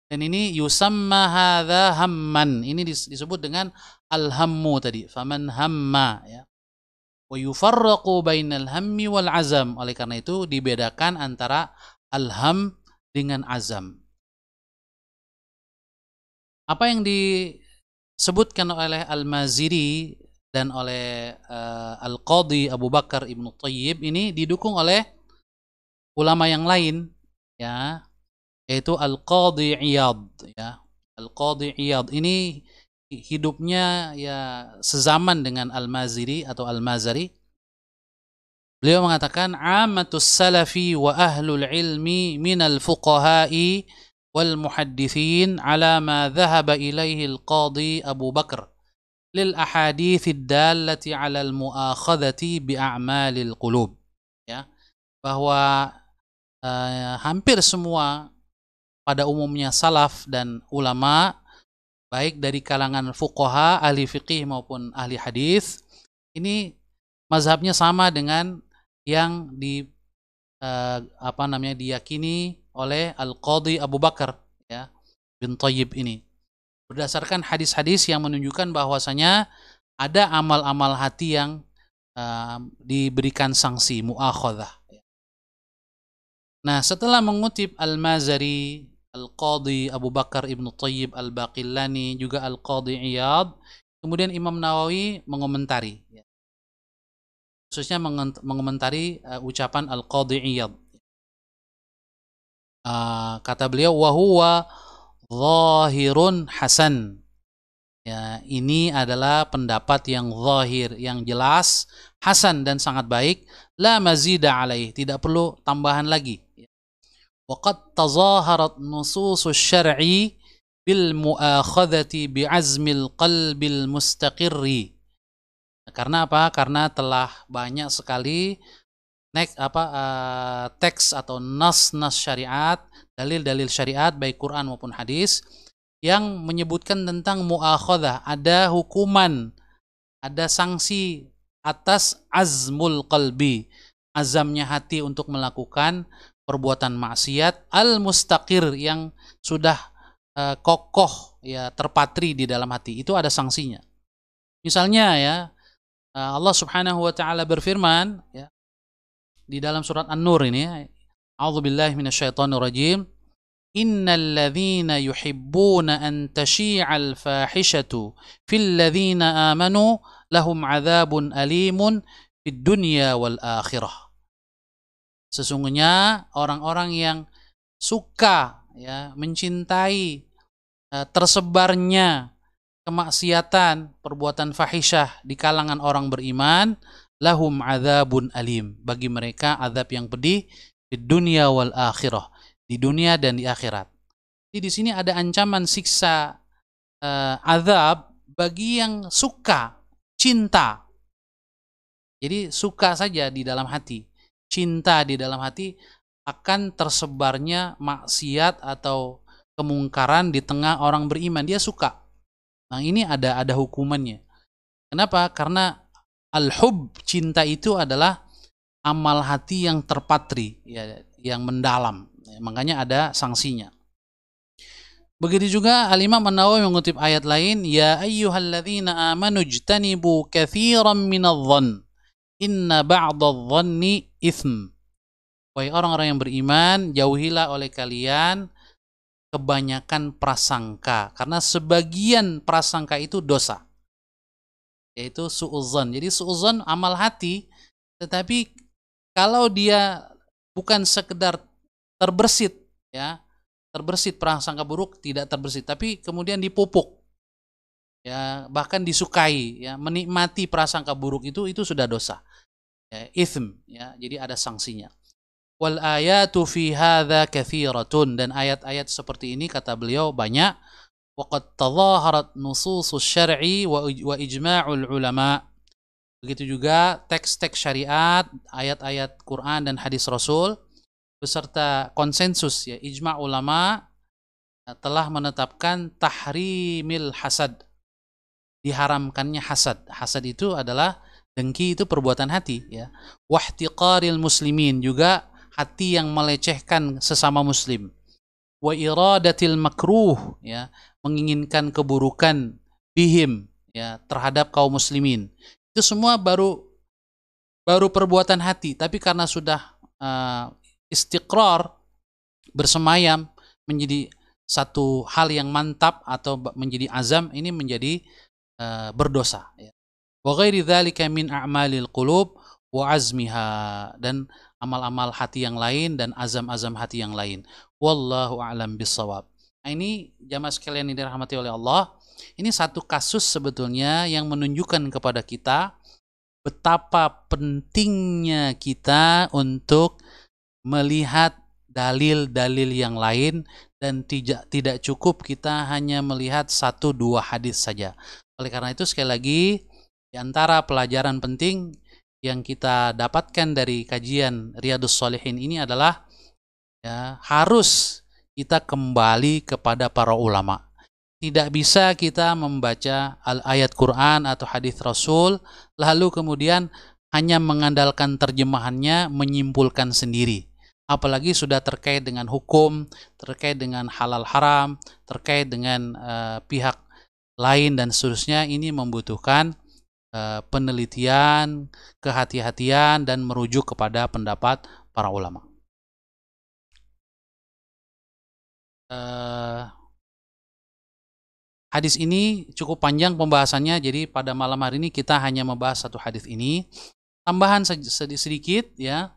Dan ini yusamma hadza hamman, ini disebut dengan al-hammu tadi, faman hamma, ya. Wa yufarraqu bainal hammi wal azam. Oleh karena itu dibedakan antara al-ham dengan azam. Apa yang disebutkan oleh Al-Maziri dan oleh Al-Qadhi Abu Bakar Ibnu Thayyib ini didukung oleh ulama yang lain, ya, yaitu Al-Qadhi Iyad, ya. Al-Qadhi Iyad ini hidupnya ya sezaman dengan Al-Maziri atau Al-Mazari. Beliau mengatakan ammatus salafi wa ahlul ilmi minal fuqaha'i wal muhaddithin ala ma dhahaba ilaihi al-qadhi Abu Bakar lil ahadithid dallati ala al-mu'akhadhati bi a'malil qulub, ya, bahwa hampir semua pada umumnya salaf dan ulama, baik dari kalangan fuqaha, ahli fiqih maupun ahli hadis, ini mazhabnya sama dengan yang diyakini oleh Al-Qadhi Abu Bakar, ya, bin Thayyib ini, berdasarkan hadis-hadis yang menunjukkan bahwasanya ada amal-amal hati yang diberikan sanksi mu'akhadhah. Nah, setelah mengutip Al-Mazari, Al-Qadhi Abu Bakar Ibnu Thayyib, Al-Baqillani, juga Al-Qadhi Iyad, kemudian Imam Nawawi mengomentari, ya, khususnya mengomentari ucapan Al-Qadhi Iyad. Kata beliau, wa huwa zahirun hasan. Ya, ini adalah pendapat yang zahir, yang jelas, hasan dan sangat baik, la mazida alaih, tidak perlu tambahan lagi. Waqad tazaharat nususus syar'i bil mu'akhadhati bi'azmil qalbil mustaqirri. Karena apa? Karena telah banyak sekali teks atau nas-nas syariat, dalil-dalil syariat baik Quran maupun hadis yang menyebutkan tentang mu'akhadhah, ada hukuman, ada sanksi atas azmul qalbi, azamnya hati untuk melakukan perbuatan maksiat, al-mustaqir, yang sudah kokoh, ya, terpatri di dalam hati, itu ada sanksinya. Misalnya, ya, Allah Subhanahu wa taala berfirman, ya, di dalam surat An-Nur ini, a'udzubillahi minasyaitonir rajim, innal ladzina yuhibbuna an tashi'al fahishatu fil ladzina amanu lahum 'adzabun alimun fid dunya wal akhirah. Sesungguhnya orang-orang yang suka, ya, mencintai tersebarnya kemaksiatan, perbuatan fahisyah di kalangan orang beriman, lahum adzabun alim, bagi mereka azab yang pedih di dunia wal akhirah, di dunia dan di akhirat. Jadi di sini ada ancaman siksa azab bagi yang suka, cinta. Jadi suka saja di dalam hati, cinta di dalam hati akan tersebarnya maksiat atau kemungkaran di tengah orang beriman. Dia suka. Nah, ini ada hukumannya. Kenapa? Karena al-hub, cinta itu adalah amal hati yang terpatri, ya, yang mendalam. Ya, makanya ada sanksinya. Begitu juga Al-Imam An-Nawawi mengutip ayat lain, ya ayyuhalladzina amanu jtanibu katsiran minadh-dhann inna ba'dadh-dhanni itsm. Wahai orang-orang yang beriman, jauhilah oleh kalian kebanyakan prasangka, karena sebagian prasangka itu dosa, yaitu su'udzan. Jadi su'udzan amal hati, tetapi kalau dia bukan sekedar terbersit, ya, terbersit prasangka buruk, tidak terbersit, tapi kemudian dipupuk, ya, bahkan disukai, ya, menikmati prasangka buruk itu sudah dosa, ya, itsm, ya, jadi ada sanksinya. Wal ayatu fi hadza katsiratun, dan ayat-ayat seperti ini kata beliau banyak. Waqad tadhaharat nususus syar'i wa ijma'ul ulama. Begitu juga teks-teks syariat, ayat-ayat Quran dan hadis Rasul beserta konsensus, ya, ijma' ulama telah menetapkan tahrimil hasad, diharamkannya hasad. Hasad itu adalah dengki, itu perbuatan hati, ya. Wahtiqaril muslimin, juga hati yang melecehkan sesama muslim. Wa iradatil makruh, ya, menginginkan keburukan bihim, ya, terhadap kaum muslimin. Itu semua baru perbuatan hati, tapi karena sudah istiqrar, bersemayam menjadi satu hal yang mantap atau menjadi azam, ini menjadi berdosa, ya. Wa ghairi dzalika min a'malil qulub wa azmiha, dan amal-amal hati yang lain dan azam-azam hati yang lain. Wallahu a'lam bissawab. Nah, ini jamaah sekalian yang dirahmati oleh Allah, ini satu kasus sebetulnya yang menunjukkan kepada kita betapa pentingnya kita untuk melihat dalil-dalil yang lain, dan tidak cukup kita hanya melihat 1-2 hadis saja. Oleh karena itu, sekali lagi, di antara pelajaran penting yang kita dapatkan dari kajian Riyadhus Shalihin ini adalah, ya, harus kita kembali kepada para ulama. Tidak bisa kita membaca ayat Quran atau hadis Rasul lalu kemudian hanya mengandalkan terjemahannya, menyimpulkan sendiri. Apalagi sudah terkait dengan hukum, terkait dengan halal haram, terkait dengan pihak lain dan seterusnya. Ini membutuhkan penelitian, kehati-hatian, dan merujuk kepada pendapat para ulama. Hadis ini cukup panjang pembahasannya, jadi pada malam hari ini kita hanya membahas satu hadis ini. Tambahan sedikit, ya,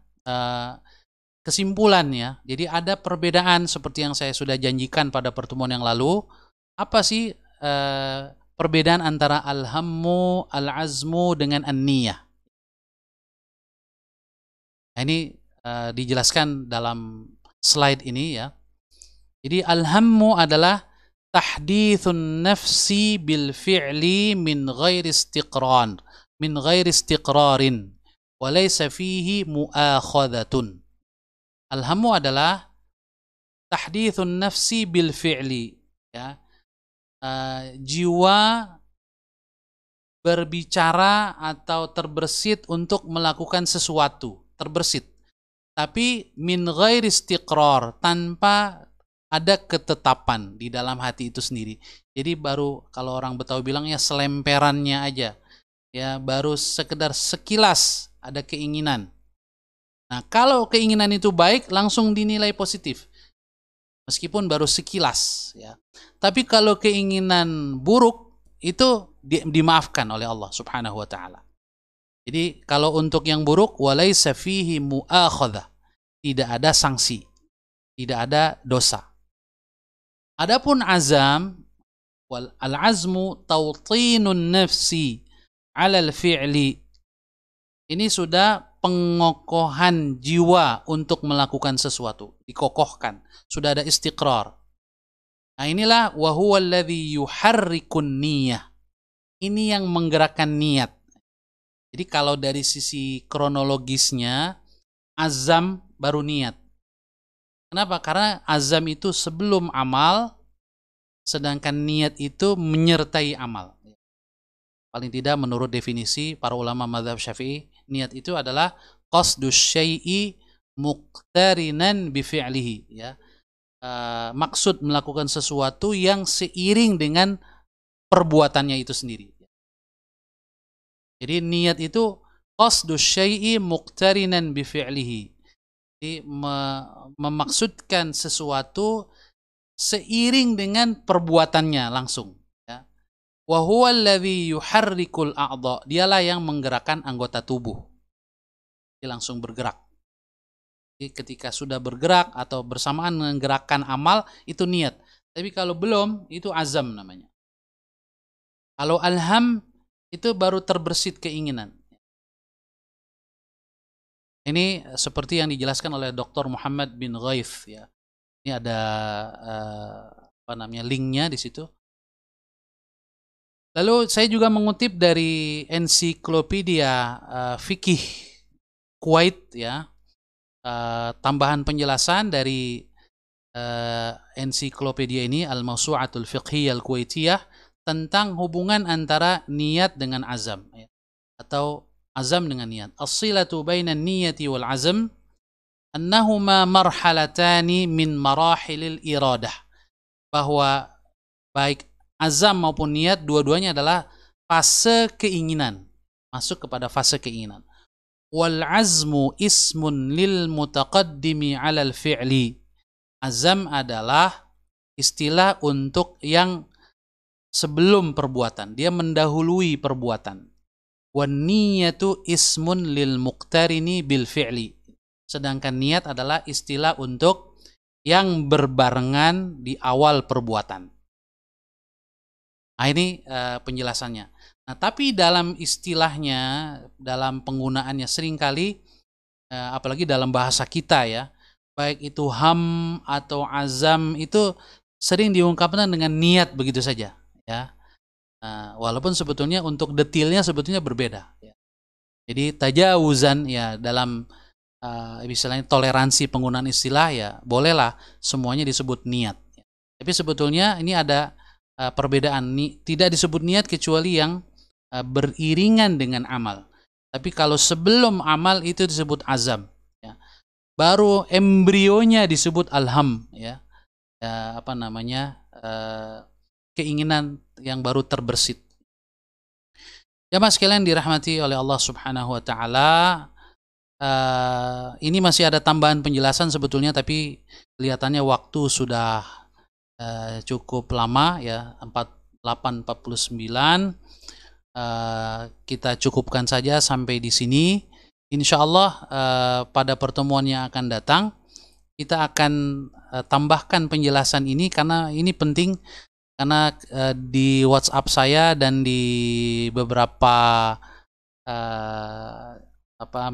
kesimpulannya. Jadi ada perbedaan seperti yang saya sudah janjikan pada pertemuan yang lalu. Apa sih perbedaan antara al-hammu, al-azmu dengan an-niyah? Nah, ini dijelaskan dalam slide ini, ya. Jadi al-hammu adalah tahdithun nafsi bil fi'li min ghairi istiqrarin wa laysa fihi mu'akhadhatun. Al-hammu adalah tahdithun nafsi bil fi'li, ya, jiwa berbicara atau terbersit untuk melakukan sesuatu, terbersit, tapi min ghairi istiqrar, tanpa ada ketetapan di dalam hati itu sendiri. Jadi baru, kalau orang Betawi bilangnya, selemperannya aja, ya, baru sekedar sekilas ada keinginan. Nah, kalau keinginan itu baik, langsung dinilai positif, meskipun baru sekilas, ya. Tapi kalau keinginan buruk, itu dimaafkan oleh Allah Subhanahu wa ta'ala. Jadi kalau untuk yang buruk, walaysa fihi mu'akhadhah, tidak ada sanksi, tidak ada dosa. Adapun azam, wal al-azmu tawtinun nafsi 'alal fi'li, ini sudah pengokohan jiwa untuk melakukan sesuatu, dikokohkan, sudah ada istiqrar. Nah inilah wa huwa alladzi yuharrikun niyah. Ini yang menggerakkan niat. Jadi kalau dari sisi kronologisnya, azam baru niat. Kenapa? Karena azam itu sebelum amal, sedangkan niat itu menyertai amal. Paling tidak menurut definisi para ulama mazhab Syafi'i, niat itu adalah qasdus syai'i muqtarinan bi fi'lihi, ya. Maksud melakukan sesuatu yang seiring dengan perbuatannya itu sendiri. Jadi niat itu qasdus syai'i muqtarinan bi fi'lihi. Jadi memaksudkan sesuatu seiring dengan perbuatannya langsung, ya. Wa huwa alladzi yuharrikul a'dha. Dialah yang menggerakkan anggota tubuh. Dia langsung bergerak. Jadi ketika sudah bergerak atau bersamaan dengan gerakan amal itu niat. Tapi kalau belum itu azam namanya. Kalau alham itu baru terbersit keinginan. Ini seperti yang dijelaskan oleh Dr. Muhammad bin Ghaif, ya. Ini ada linknya di situ. Lalu saya juga mengutip dari ensiklopedia fikih Kuwait, ya. Tambahan penjelasan dari ensiklopedia ini Al-Mawsu'atul Fiqhiyah Al-Kuwaitiyah tentang hubungan antara niat dengan azam, ya. Atau azam dengan niat. As-silatu bainan niyati wal azam annahuma marhalatani min marahilil iradah. Bahwa baik azam maupun niat dua-duanya adalah fase keinginan, masuk kepada fase keinginan. Wal azmu ismun lil mutaqaddimi 'alal fi'li. Azam adalah istilah untuk yang sebelum perbuatan, dia mendahului perbuatan. Wan niyatu ismun lil muqtarini bil fi'li. Sedangkan niat adalah istilah untuk yang berbarengan di awal perbuatan. Nah ini penjelasannya. Nah tapi dalam istilahnya, dalam penggunaannya seringkali, apalagi dalam bahasa kita, ya, baik itu ham atau azam itu sering diungkapkan dengan niat begitu saja, ya. Walaupun sebetulnya untuk detailnya sebetulnya berbeda, ya. Jadi tajawuzan, ya, dalam misalnya toleransi penggunaan istilah, ya bolehlah semuanya disebut niat, ya. Tapi sebetulnya ini ada perbedaan. Tidak disebut niat kecuali yang beriringan dengan amal. Tapi kalau sebelum amal itu disebut azam, ya. Baru embrionya disebut alham, ya. Keinginan yang baru terbersit. Jamaah sekalian dirahmati oleh Allah Subhanahu wa taala, ini masih ada tambahan penjelasan sebetulnya, tapi kelihatannya waktu sudah cukup lama, ya, 8:49. Kita cukupkan saja sampai di sini. Insya Allah pada pertemuan yang akan datang kita akan tambahkan penjelasan ini karena ini penting. Karena di WhatsApp saya dan di beberapa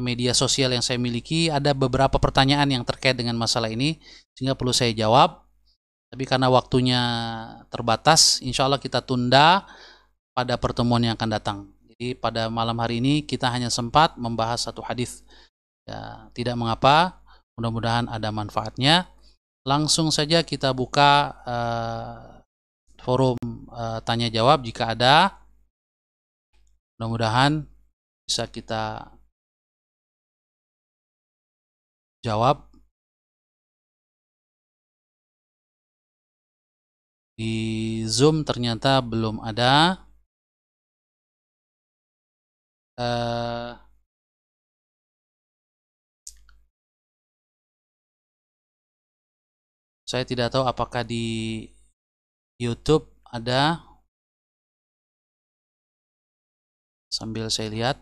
media sosial yang saya miliki ada beberapa pertanyaan yang terkait dengan masalah ini sehingga perlu saya jawab. Tapi karena waktunya terbatas, insya Allah kita tunda pada pertemuan yang akan datang. Jadi pada malam hari ini kita hanya sempat membahas satu hadis. Ya, tidak mengapa, mudah-mudahan ada manfaatnya. Langsung saja kita buka forum tanya jawab jika ada. Mudah-mudahan bisa kita jawab. Di Zoom ternyata belum ada. Saya tidak tahu apakah di YouTube ada. Sambil saya lihat.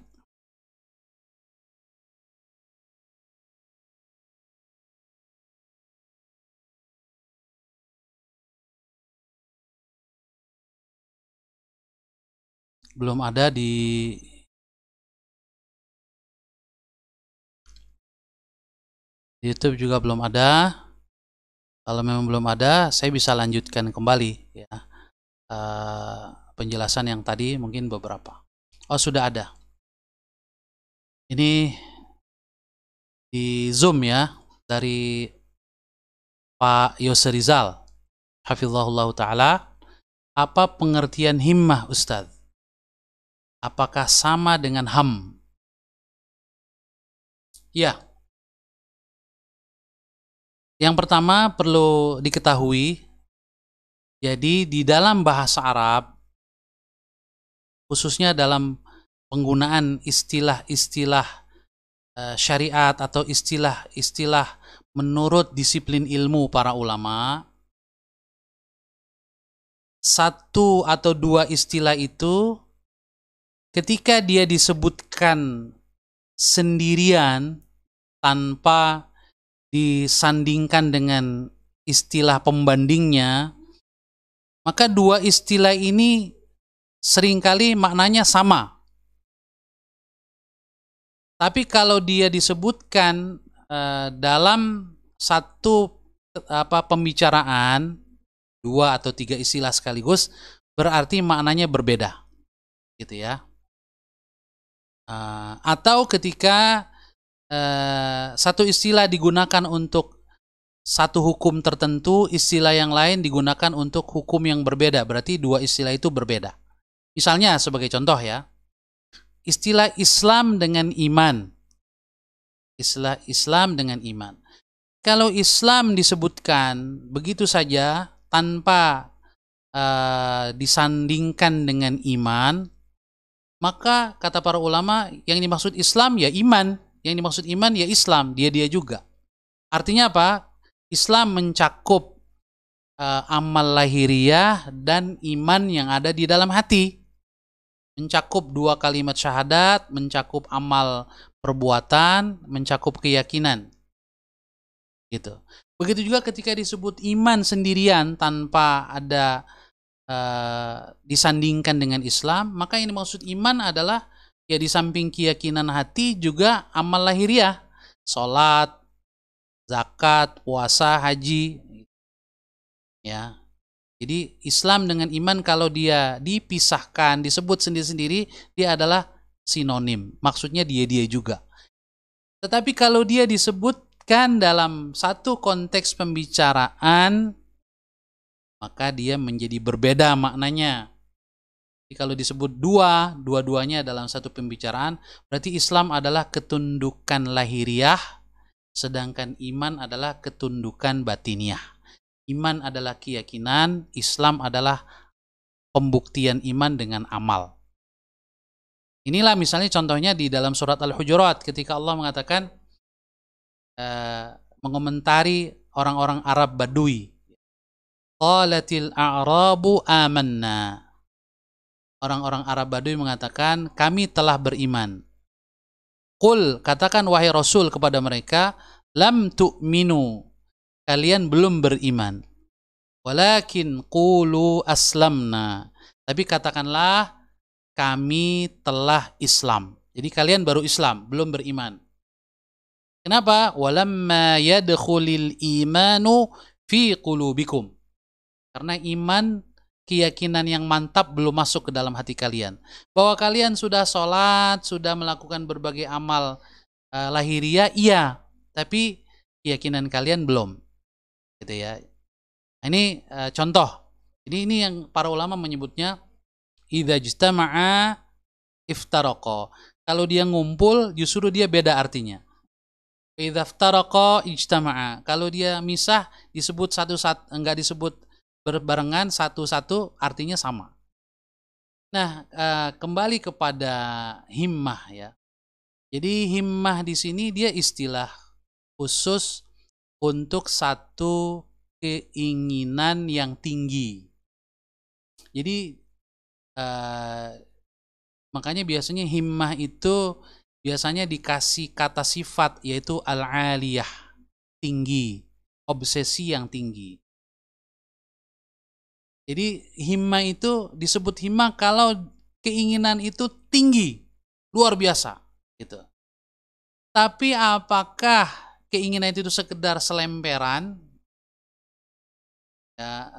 Belum ada di YouTube juga belum ada. Kalau memang belum ada, saya bisa lanjutkan kembali ya penjelasan yang tadi mungkin beberapa. Oh, sudah ada. Ini di Zoom ya dari Pak Yose Rizal, hafizahullah taala. Apa pengertian himmah, Ustadz? Apakah sama dengan ham? Ya. Yang pertama perlu diketahui, jadi di dalam bahasa Arab, khususnya dalam penggunaan istilah-istilah syariat atau istilah-istilah menurut disiplin ilmu para ulama, satu atau dua istilah itu ketika dia disebutkan sendirian tanpa disandingkan dengan istilah pembandingnya, maka dua istilah ini seringkali maknanya sama. Tapi kalau dia disebutkan dalam satu pembicaraan, dua atau tiga istilah sekaligus, berarti maknanya berbeda, gitu ya. Atau ketika satu istilah digunakan untuk satu hukum tertentu, istilah yang lain digunakan untuk hukum yang berbeda, berarti dua istilah itu berbeda. Misalnya sebagai contoh ya, istilah Islam dengan iman. Istilah Islam dengan iman. Kalau Islam disebutkan begitu saja tanpa disandingkan dengan iman, maka kata para ulama yang dimaksud Islam ya iman, yang dimaksud iman ya Islam, dia juga. Artinya apa? Islam mencakup amal lahiriah dan iman yang ada di dalam hati. Mencakup dua kalimat syahadat, mencakup amal perbuatan, mencakup keyakinan. Gitu. Begitu juga ketika disebut iman sendirian tanpa ada disandingkan dengan Islam, maka yang dimaksud iman adalah ya di samping keyakinan hati juga amal lahiriah, sholat, zakat, puasa, haji, ya. Jadi Islam dengan iman kalau dia dipisahkan, disebut sendiri-sendiri, dia adalah sinonim. Maksudnya dia juga. Tetapi kalau dia disebutkan dalam satu konteks pembicaraan, maka dia menjadi berbeda maknanya. Jadi kalau disebut dua-duanya dalam satu pembicaraan, berarti Islam adalah ketundukan lahiriah, sedangkan iman adalah ketundukan batiniah. Iman adalah keyakinan, Islam adalah pembuktian iman dengan amal. Inilah misalnya contohnya di dalam surat Al-Hujurat ketika Allah mengatakan mengomentari orang-orang Arab Badui. Qalatil a'rabu amanna. Orang-orang Arab Badui mengatakan kami telah beriman. Qul, katakan wahai Rasul kepada mereka, lam tu'minu, kalian belum beriman. Walakin qulu aslamna, tapi katakanlah kami telah Islam. Jadi kalian baru Islam, belum beriman. Kenapa? Walamma yadkhulil imanu fi qulubikum. Karena iman, keyakinan yang mantap belum masuk ke dalam hati kalian. Bahwa kalian sudah sholat, sudah melakukan berbagai amal lahiriah, iya. Tapi keyakinan kalian belum. Gitu ya. Ini contoh. Ini yang para ulama menyebutnya idza ijtama'a iftaraqa. Kalau dia ngumpul justru dia beda artinya. Idza iftaraqa ijtama'a. Kalau dia misah disebut satu-satu, enggak disebut berbarengan satu-satu artinya sama. Nah, kembali kepada himmah ya. Jadi himmah di sini dia istilah khusus untuk satu keinginan yang tinggi. Jadi makanya biasanya himmah itu biasanya dikasih kata sifat yaitu al-aliyah, tinggi, obsesi yang tinggi. Jadi himmah itu disebut himmah kalau keinginan itu tinggi, luar biasa gitu. Tapi apakah keinginan itu sekedar selemperan ya,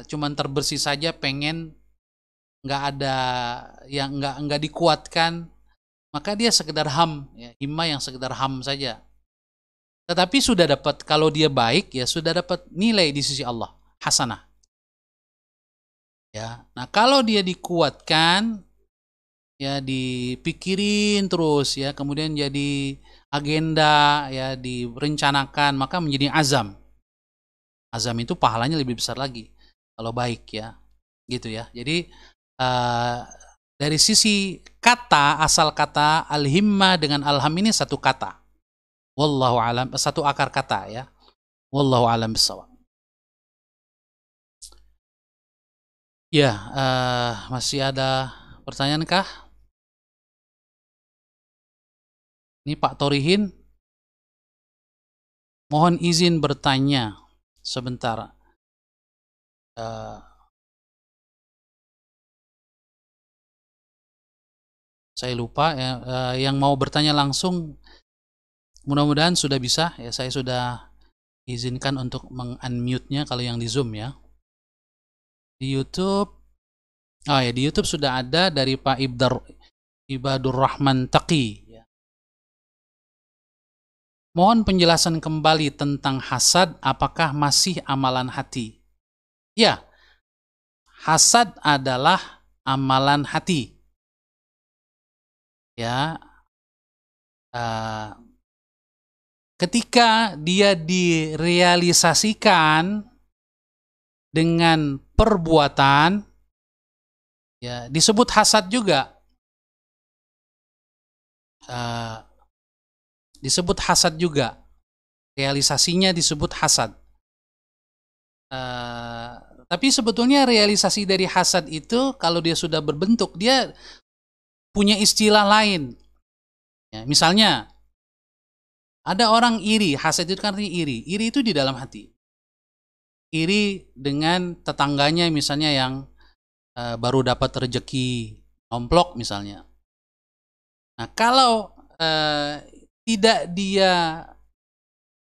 cuman terbersih saja, pengen nggak ada yang nggak dikuatkan, maka dia sekedar ham, ya, himmah yang sekedar ham saja. Tetapi sudah dapat, kalau dia baik ya sudah dapat nilai di sisi Allah, hasanah. Ya, nah kalau dia dikuatkan, ya dipikirin terus ya, kemudian jadi agenda ya, direncanakan, maka menjadi azam. Azam itu pahalanya lebih besar lagi kalau baik ya, gitu ya. Jadi dari sisi kata, asal kata al-himmah dengan alham ini satu kata. Wallahu alam, satu akar kata ya. Wallahu alam bissawab. Ya, masih ada pertanyaan kah? Ini Pak Torihin, mohon izin bertanya sebentar. Saya lupa ya, yang mau bertanya langsung mudah-mudahan sudah bisa ya, saya sudah izinkan untuk meng-unmute-nya kalau yang di Zoom ya. Di YouTube, oh ya, di YouTube sudah ada dari Pak Ibadur Rahman Taqi ya. Mohon penjelasan kembali tentang hasad, apakah masih amalan hati? Ya, hasad adalah amalan hati. Ya, ketika dia direalisasikan dengan perbuatan, ya disebut hasad juga. Disebut hasad juga. Realisasinya disebut hasad. Tapi sebetulnya realisasi dari hasad itu kalau dia sudah berbentuk, dia punya istilah lain. Ya, misalnya ada orang iri, hasad itu kan artinya iri. Iri itu di dalam hati. Iri dengan tetangganya misalnya yang baru dapat rezeki nomplok misalnya. Nah, kalau tidak dia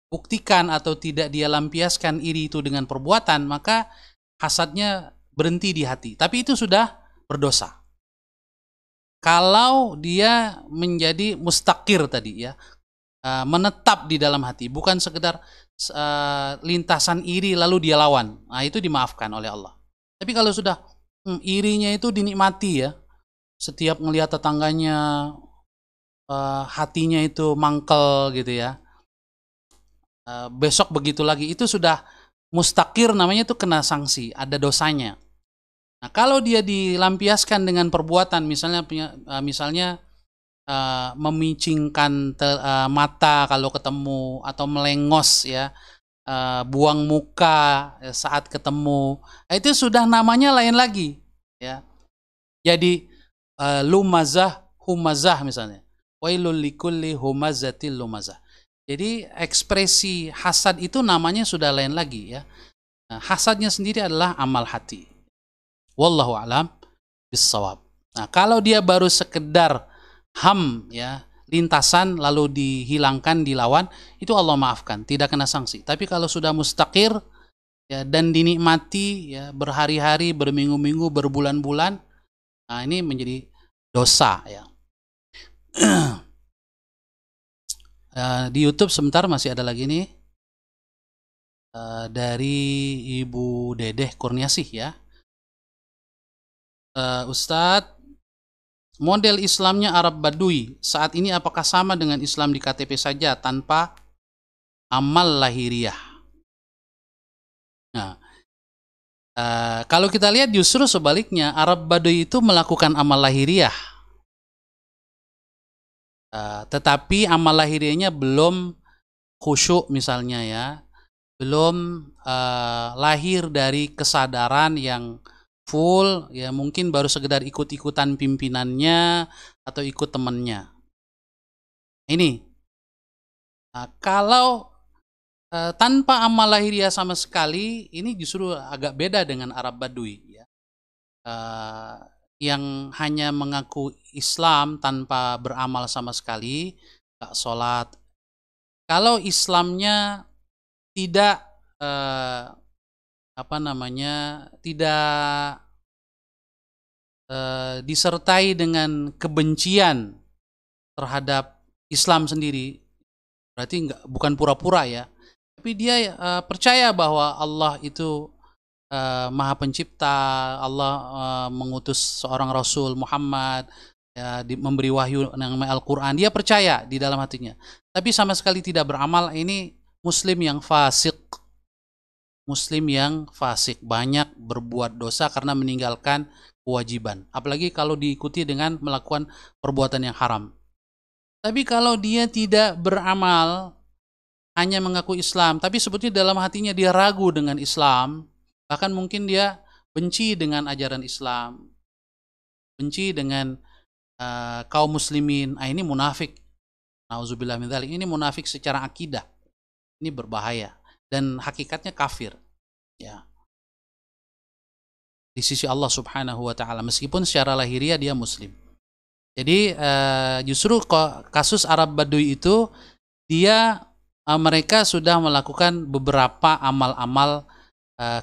buktikan atau tidak dia lampiaskan iri itu dengan perbuatan, maka hasadnya berhenti di hati. Tapi itu sudah berdosa. Kalau dia menjadi mustakir tadi ya, menetap di dalam hati, bukan sekedar lintasan iri lalu dia lawan. Nah, itu dimaafkan oleh Allah. Tapi kalau sudah irinya itu dinikmati ya, setiap melihat tetangganya hatinya itu mangkel gitu ya, besok begitu lagi, itu sudah mustakir, namanya itu kena sanksi, ada dosanya. Nah, kalau dia dilampiaskan dengan perbuatan, misalnya memicingkan mata kalau ketemu, atau melengos ya, buang muka saat ketemu, itu sudah namanya lain lagi ya. Jadi lumazah humazah misalnya, wailul likulli humazatil lumazah. Jadi ekspresi hasad itu namanya sudah lain lagi ya. Nah, hasadnya sendiri adalah amal hati. Wallahu alam bissawab. Nah, kalau dia baru sekedar ham ya, lintasan lalu dihilangkan, dilawan, itu Allah maafkan, tidak kena sanksi. Tapi kalau sudah mustakir ya, dan dinikmati ya, berhari-hari, berminggu-minggu, berbulan-bulan, nah ini menjadi dosa ya. Di YouTube sebentar masih ada lagi nih, dari Ibu Dedeh Kurniasih ya. Ustadz, model Islamnya Arab Badui saat ini apakah sama dengan Islam di KTP saja tanpa amal lahiriah? Nah, kalau kita lihat justru sebaliknya, Arab Badui itu melakukan amal lahiriah, tetapi amal lahiriahnya belum khusyuk misalnya ya, belum lahir dari kesadaran yang full ya, mungkin baru sekedar ikut-ikutan pimpinannya atau ikut temannya. Ini kalau tanpa amal lahiriah sama sekali, ini justru agak beda dengan Arab Badui ya, yang hanya mengaku Islam tanpa beramal sama sekali, gak sholat. Kalau Islamnya tidak tidak disertai dengan kebencian terhadap Islam sendiri, berarti bukan pura-pura ya, tapi dia percaya bahwa Allah itu Maha Pencipta, Allah mengutus seorang Rasul Muhammad, ya, memberi wahyu yang namanya Al-Quran. Dia percaya di dalam hatinya, tapi sama sekali tidak beramal. Ini Muslim yang fasik. Muslim yang fasik, banyak berbuat dosa karena meninggalkan kewajiban. Apalagi kalau diikuti dengan melakukan perbuatan yang haram. Tapi kalau dia tidak beramal, hanya mengaku Islam, tapi sebetulnya dalam hatinya dia ragu dengan Islam, bahkan mungkin dia benci dengan ajaran Islam, benci dengan kaum muslimin, ini munafik. Nauzubillah min dzalik. Ini munafik secara akidah. Ini berbahaya dan hakikatnya kafir. Ya. Di sisi Allah Subhanahu wa taala, meskipun secara lahiriah dia muslim. Jadi justru kasus Arab Baduy itu mereka sudah melakukan beberapa amal-amal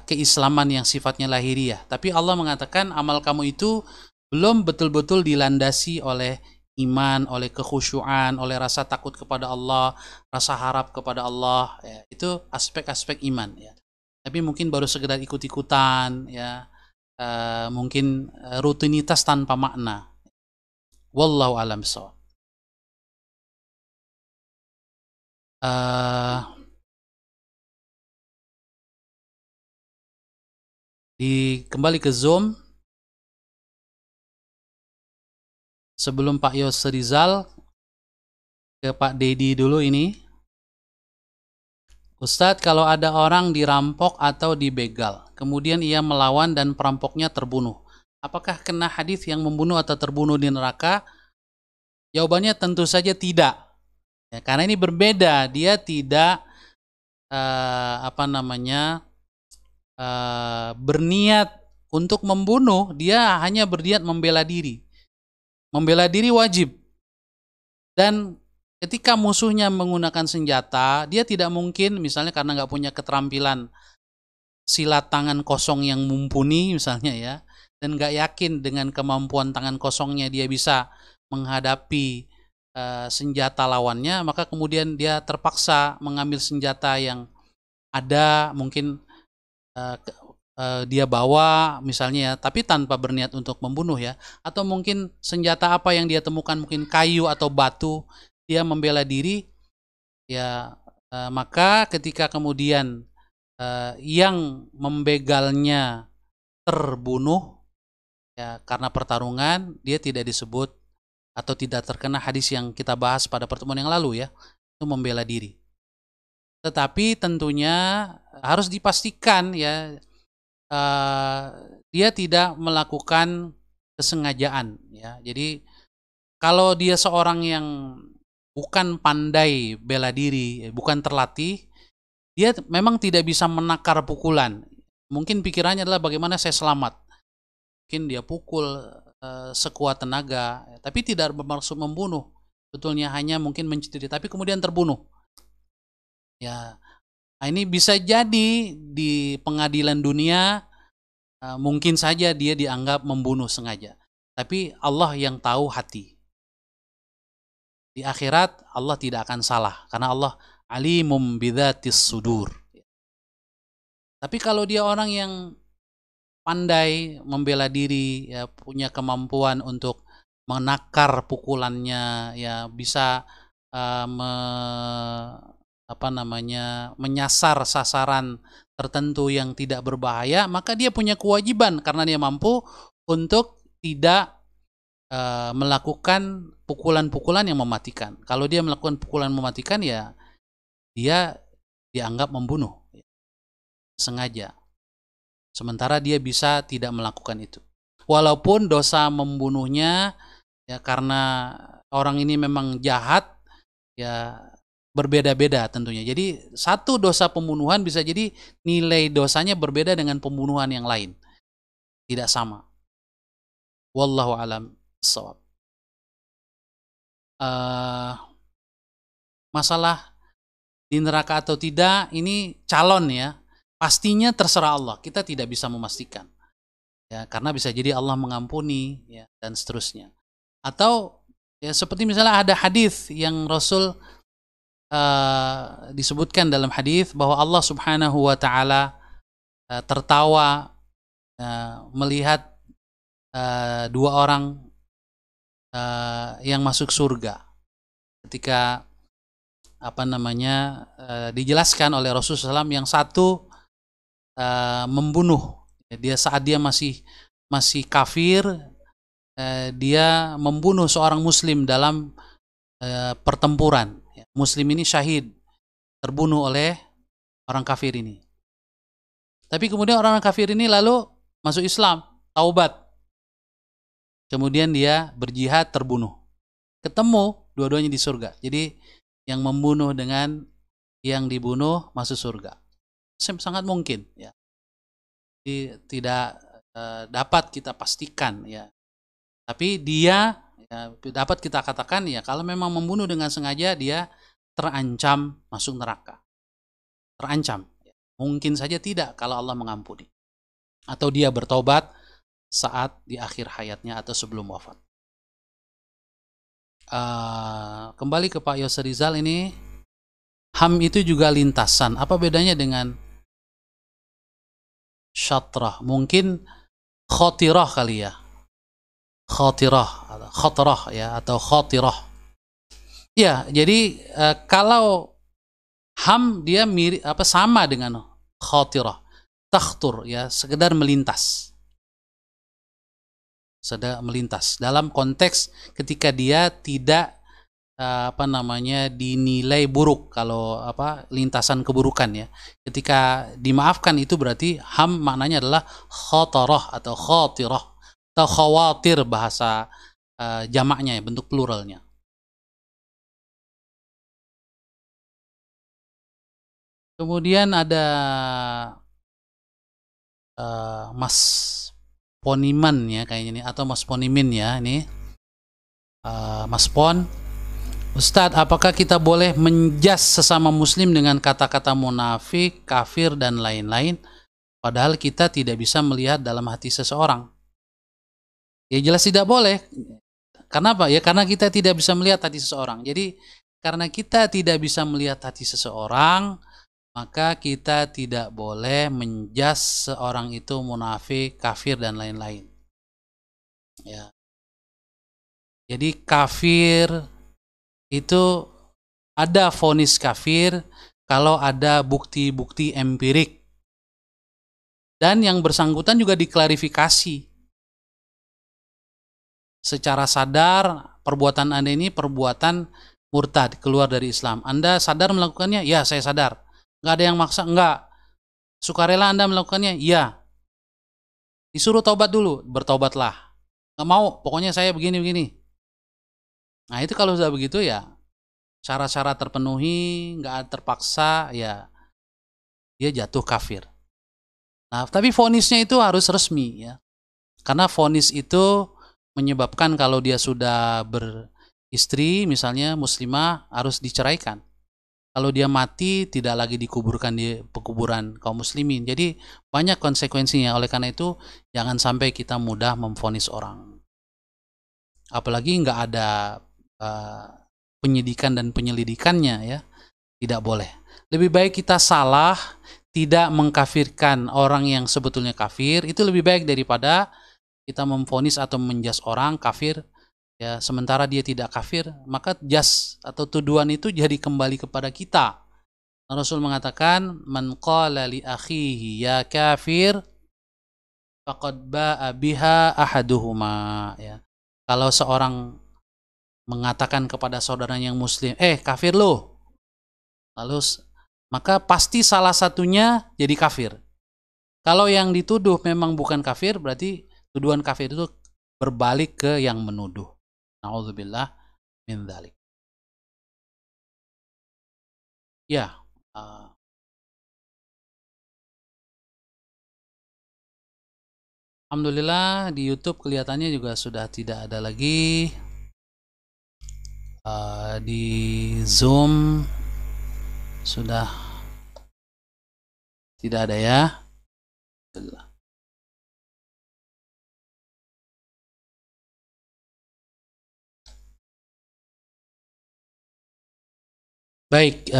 keislaman yang sifatnya lahiriah. Tapi Allah mengatakan amal kamu itu belum betul-betul dilandasi oleh iman, oleh kekhusyuan, oleh rasa takut kepada Allah, rasa harap kepada Allah. Ya, itu aspek-aspek iman. Ya. Tapi mungkin baru sekedar ikut-ikutan, ya, mungkin rutinitas tanpa makna. Wallahu a'lam bishawab. Kembali ke Zoom. Sebelum Pak Yos Rizal, ke Pak Dedi dulu ini. Ustadz, kalau ada orang dirampok atau dibegal, kemudian ia melawan dan perampoknya terbunuh, apakah kena hadis yang membunuh atau terbunuh di neraka? Jawabannya tentu saja tidak. Ya, karena ini berbeda, dia tidak berniat untuk membunuh, dia hanya berniat membela diri. Membela diri wajib. Dan ketika musuhnya menggunakan senjata, dia tidak mungkin, misalnya karena nggak punya keterampilan silat tangan kosong yang mumpuni misalnya ya, dan nggak yakin dengan kemampuan tangan kosongnya dia bisa menghadapi senjata lawannya, maka kemudian dia terpaksa mengambil senjata yang ada, mungkin dia bawa misalnya ya, tapi tanpa berniat untuk membunuh ya, atau mungkin senjata apa yang dia temukan, mungkin kayu atau batu, dia membela diri ya, maka ketika kemudian yang membegalnya terbunuh ya karena pertarungan, dia tidak disebut atau tidak terkena hadis yang kita bahas pada pertemuan yang lalu ya, itu membela diri. Tetapi tentunya harus dipastikan ya, dia tidak melakukan kesengajaan ya. Jadi kalau dia seorang yang bukan pandai bela diri, bukan terlatih, dia memang tidak bisa menakar pukulan. Mungkin pikirannya adalah bagaimana saya selamat. Mungkin dia pukul sekuat tenaga, tapi tidak bermaksud membunuh. Betulnya hanya mungkin mencederai, tapi kemudian terbunuh. Ya, ini bisa jadi di pengadilan dunia mungkin saja dia dianggap membunuh sengaja. Tapi Allah yang tahu hati. Di akhirat Allah tidak akan salah karena Allah alimum bidzatis sudur. Tapi kalau dia orang yang pandai membela diri, ya, punya kemampuan untuk menakar pukulannya, ya bisa menyasar sasaran tertentu yang tidak berbahaya, maka dia punya kewajiban karena dia mampu untuk tidak melakukan pukulan-pukulan yang mematikan. Kalau dia melakukan pukulan mematikan, ya dia dianggap membunuh sengaja. Sementara dia bisa tidak melakukan itu. Walaupun dosa membunuhnya ya karena orang ini memang jahat, ya berbeda-beda tentunya. Jadi satu dosa pembunuhan bisa jadi nilai dosanya berbeda dengan pembunuhan yang lain. Tidak sama. Wallahu a'lam bishawab. Masalah di neraka atau tidak ini calon ya. pastinya terserah Allah, kita tidak bisa memastikan. Ya, karena bisa jadi Allah mengampuni ya, dan seterusnya. Atau ya seperti misalnya ada hadis yang Rasul disebutkan dalam hadis bahwa Allah Subhanahu wa taala tertawa melihat dua orang yang masuk surga ketika dijelaskan oleh Rasulullah SAW. Yang satu membunuh dia saat dia masih kafir, dia membunuh seorang muslim dalam pertempuran. Muslim ini syahid, terbunuh oleh orang kafir ini. Tapi kemudian orang kafir ini lalu masuk Islam, taubat. Kemudian dia berjihad, terbunuh. Ketemu dua-duanya di surga. Jadi yang membunuh dengan yang dibunuh masuk surga. Sangat mungkin ya. Jadi, tidak dapat kita pastikan ya. Tapi dia ya, dapat kita katakan ya, kalau memang membunuh dengan sengaja dia terancam masuk neraka. Terancam. Mungkin saja tidak kalau Allah mengampuni. Atau dia bertobat saat di akhir hayatnya atau sebelum wafat. Kembali ke Pak Yose Rizal ini, ham itu juga lintasan. Apa bedanya dengan syatrah? Mungkin khotirah kali ya. Khotirah ya, atau khotirah. Ya, jadi kalau ham dia mirip sama dengan khotirah. Takhtur ya, sekedar melintas. Sedang melintas dalam konteks ketika dia tidak dinilai buruk, kalau lintasan keburukan ya. Ketika dimaafkan itu berarti ham maknanya adalah khotarah atau khotirah atau khawatir bahasa jamaknya ya, bentuk pluralnya. Kemudian ada Mas Poniman ya kayaknya ini, atau Mas Ponimin ya ini. Mas Pon, Ustadz, apakah kita boleh menjas sesama muslim dengan kata-kata munafik, kafir dan lain-lain, padahal kita tidak bisa melihat dalam hati seseorang? Ya jelas tidak boleh. Kenapa? Ya karena kita tidak bisa melihat hati seseorang. Jadi karena kita tidak bisa melihat hati seseorang, maka kita tidak boleh menjas seorang itu munafik, kafir dan lain-lain. Ya. Jadi kafir itu ada vonis kafir kalau ada bukti-bukti empirik. Dan yang bersangkutan juga diklarifikasi. Secara sadar perbuatan Anda ini perbuatan murtad, keluar dari Islam. Anda sadar melakukannya? Ya, saya sadar. Nggak ada yang maksa? Enggak. Sukarela Anda melakukannya? Ya. Disuruh taubat dulu, bertaubatlah. Nggak mau, pokoknya saya begini-begini. Nah itu kalau sudah begitu ya, syarat-syarat terpenuhi, nggak terpaksa, ya dia jatuh kafir. Nah tapi vonisnya itu harus resmi ya. Karena vonis itu menyebabkan kalau dia sudah beristri, misalnya muslimah, harus diceraikan. Kalau dia mati tidak lagi dikuburkan di pekuburan kaum muslimin. Jadi banyak konsekuensinya. Oleh karena itu jangan sampai kita mudah memvonis orang. Apalagi nggak ada penyidikan dan penyelidikannya ya. Tidak boleh. Lebih baik kita salah, tidak mengkafirkan orang yang sebetulnya kafir. Itu lebih baik daripada kita memvonis atau menjas orang kafir. Ya, sementara dia tidak kafir, maka jas atau tuduhan itu jadi kembali kepada kita. Rasul mengatakan, "Man qala li akhihi ya kafir, faqad ba'a biha ahaduhuma." Ya. Kalau seorang mengatakan kepada saudaranya yang muslim, kafir lo, lalu maka pasti salah satunya jadi kafir. Kalau yang dituduh memang bukan kafir, berarti tuduhan kafir itu berbalik ke yang menuduh. Na'udzubillah min dzalik. Ya. Alhamdulillah di YouTube kelihatannya juga sudah tidak ada lagi. Di Zoom sudah Tidak ada ya. Baik,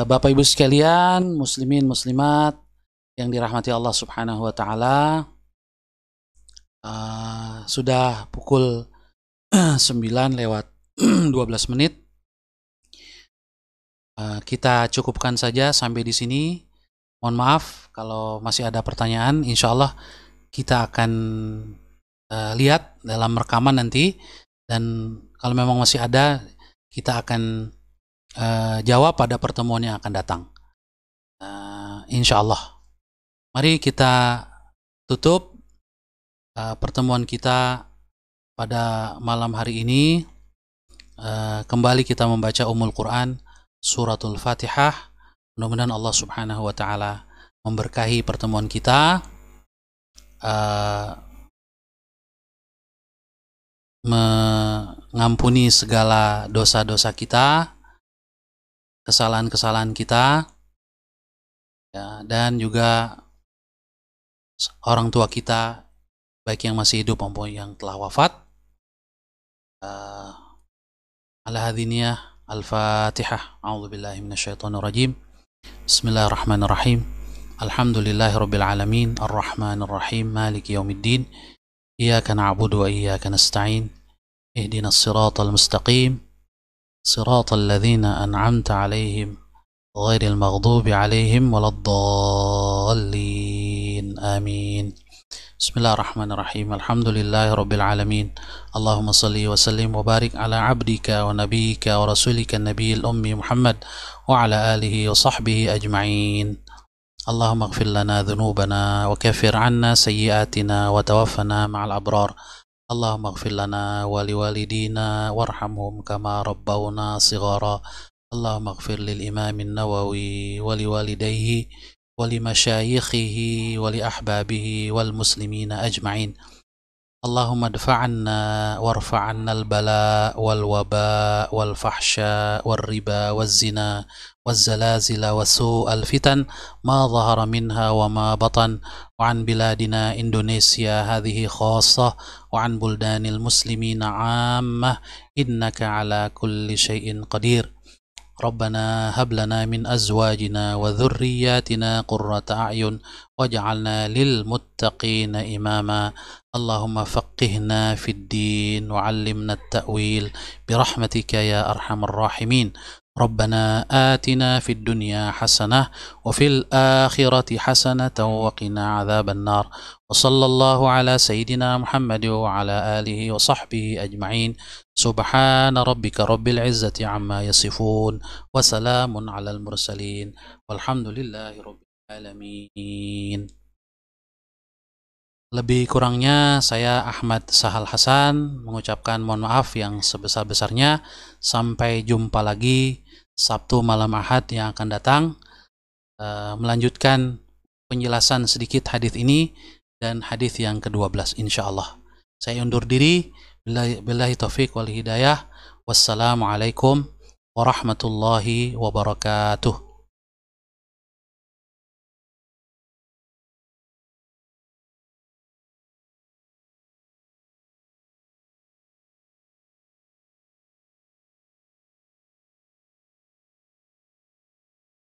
Bapak Ibu sekalian, muslimin muslimat yang dirahmati Allah Subhanahu wa taala. Sudah pukul 9 lewat 12 menit. Kita cukupkan saja sampai di sini. Mohon maaf kalau masih ada pertanyaan. Insya Allah kita akan lihat dalam rekaman nanti, dan kalau memang masih ada kita akan jawab pada pertemuan yang akan datang. Insya Allah. Mari kita tutup pertemuan kita pada malam hari ini. Kembali kita membaca Ummul Quran, Suratul Fatihah. Mudah-mudahan Allah Subhanahu wa taala memberkahi pertemuan kita, mengampuni segala dosa-dosa kita, kesalahan-kesalahan kita, ya, dan juga orang tua kita, baik yang masih hidup maupun yang telah wafat. Ala hadhiniyah al-Fatihah. A'udzubillahi minasyaitonirrajim. Bismillahirrahmanirrahim. Alhamdulillahirabbil alamin, arrahmanirrahim, maliki yaumiddin. Iyyaka na'budu wa iyyaka nasta'in. Ihdinas siratal mustaqim. Siratal ladzina an'amta 'alaihim ghairil maghdubi 'alaihim waladdallin. Amin. Bismillahirrahmanirrahim. Alhamdulillahirabbil alamin. Allahumma shalli wa sallim wa barik ala 'abdika wa nabiyyika wa rasulika an-nabiyil ummi Muhammad wa ala alihi wa sahbihi ajma'in. Allahumma ighfir lana dhunubana wa kaffir 'anna sayyi'atina wa tawaffana ma'al abrar. Allahumma ighfir lana wa liwalidina warhamhum kama rabbawna shighara. Allahumma ighfir lil imam an-Nawawi wa liwalidayhi wa limasyayikhihi wa li ahbabihi wal muslimina ajma'in. Allahumma adfa'anna warfa'anna al-bala wal waba wal fahsya wal riba wal zina wal zalazila wa su'al fitan ma zahara minha wa ma batan wa an biladina Indonesia hadhihi khassa wa an buldanil muslimina 'ammah innaka ala kulli syai'in qadir. Rabbana hab lana min azwajina wa dhurriyyatina qurrata a'yun waj'alna lil muttaqina imama. Allahumma faqihna fid din wa 'allimna at-ta'wil birahmatika ya arhamar rahimin. Rabbana atina fid dunya hasanah wa fil akhirati hasanatan wa qina 'adzaban nar. Wa sallallahu ala sayyidina Muhammad wa ala alihi wa sahbihi ajma'in. Subhana rabbika rabbil izzati amma yasifun wa salamun alal mursalin walhamdulillahi rabbil alamin. Lebih kurangnya saya Ahmad Sahal Hasan mengucapkan mohon maaf yang sebesar-besarnya. Sampai jumpa lagi Sabtu malam Ahad yang akan datang, melanjutkan penjelasan sedikit hadis ini dan hadis yang ke-12 insyaallah. Saya undur diri. Billahi taufiq wal hidayah. Wassalamualaikum warahmatullahi wabarakatuh.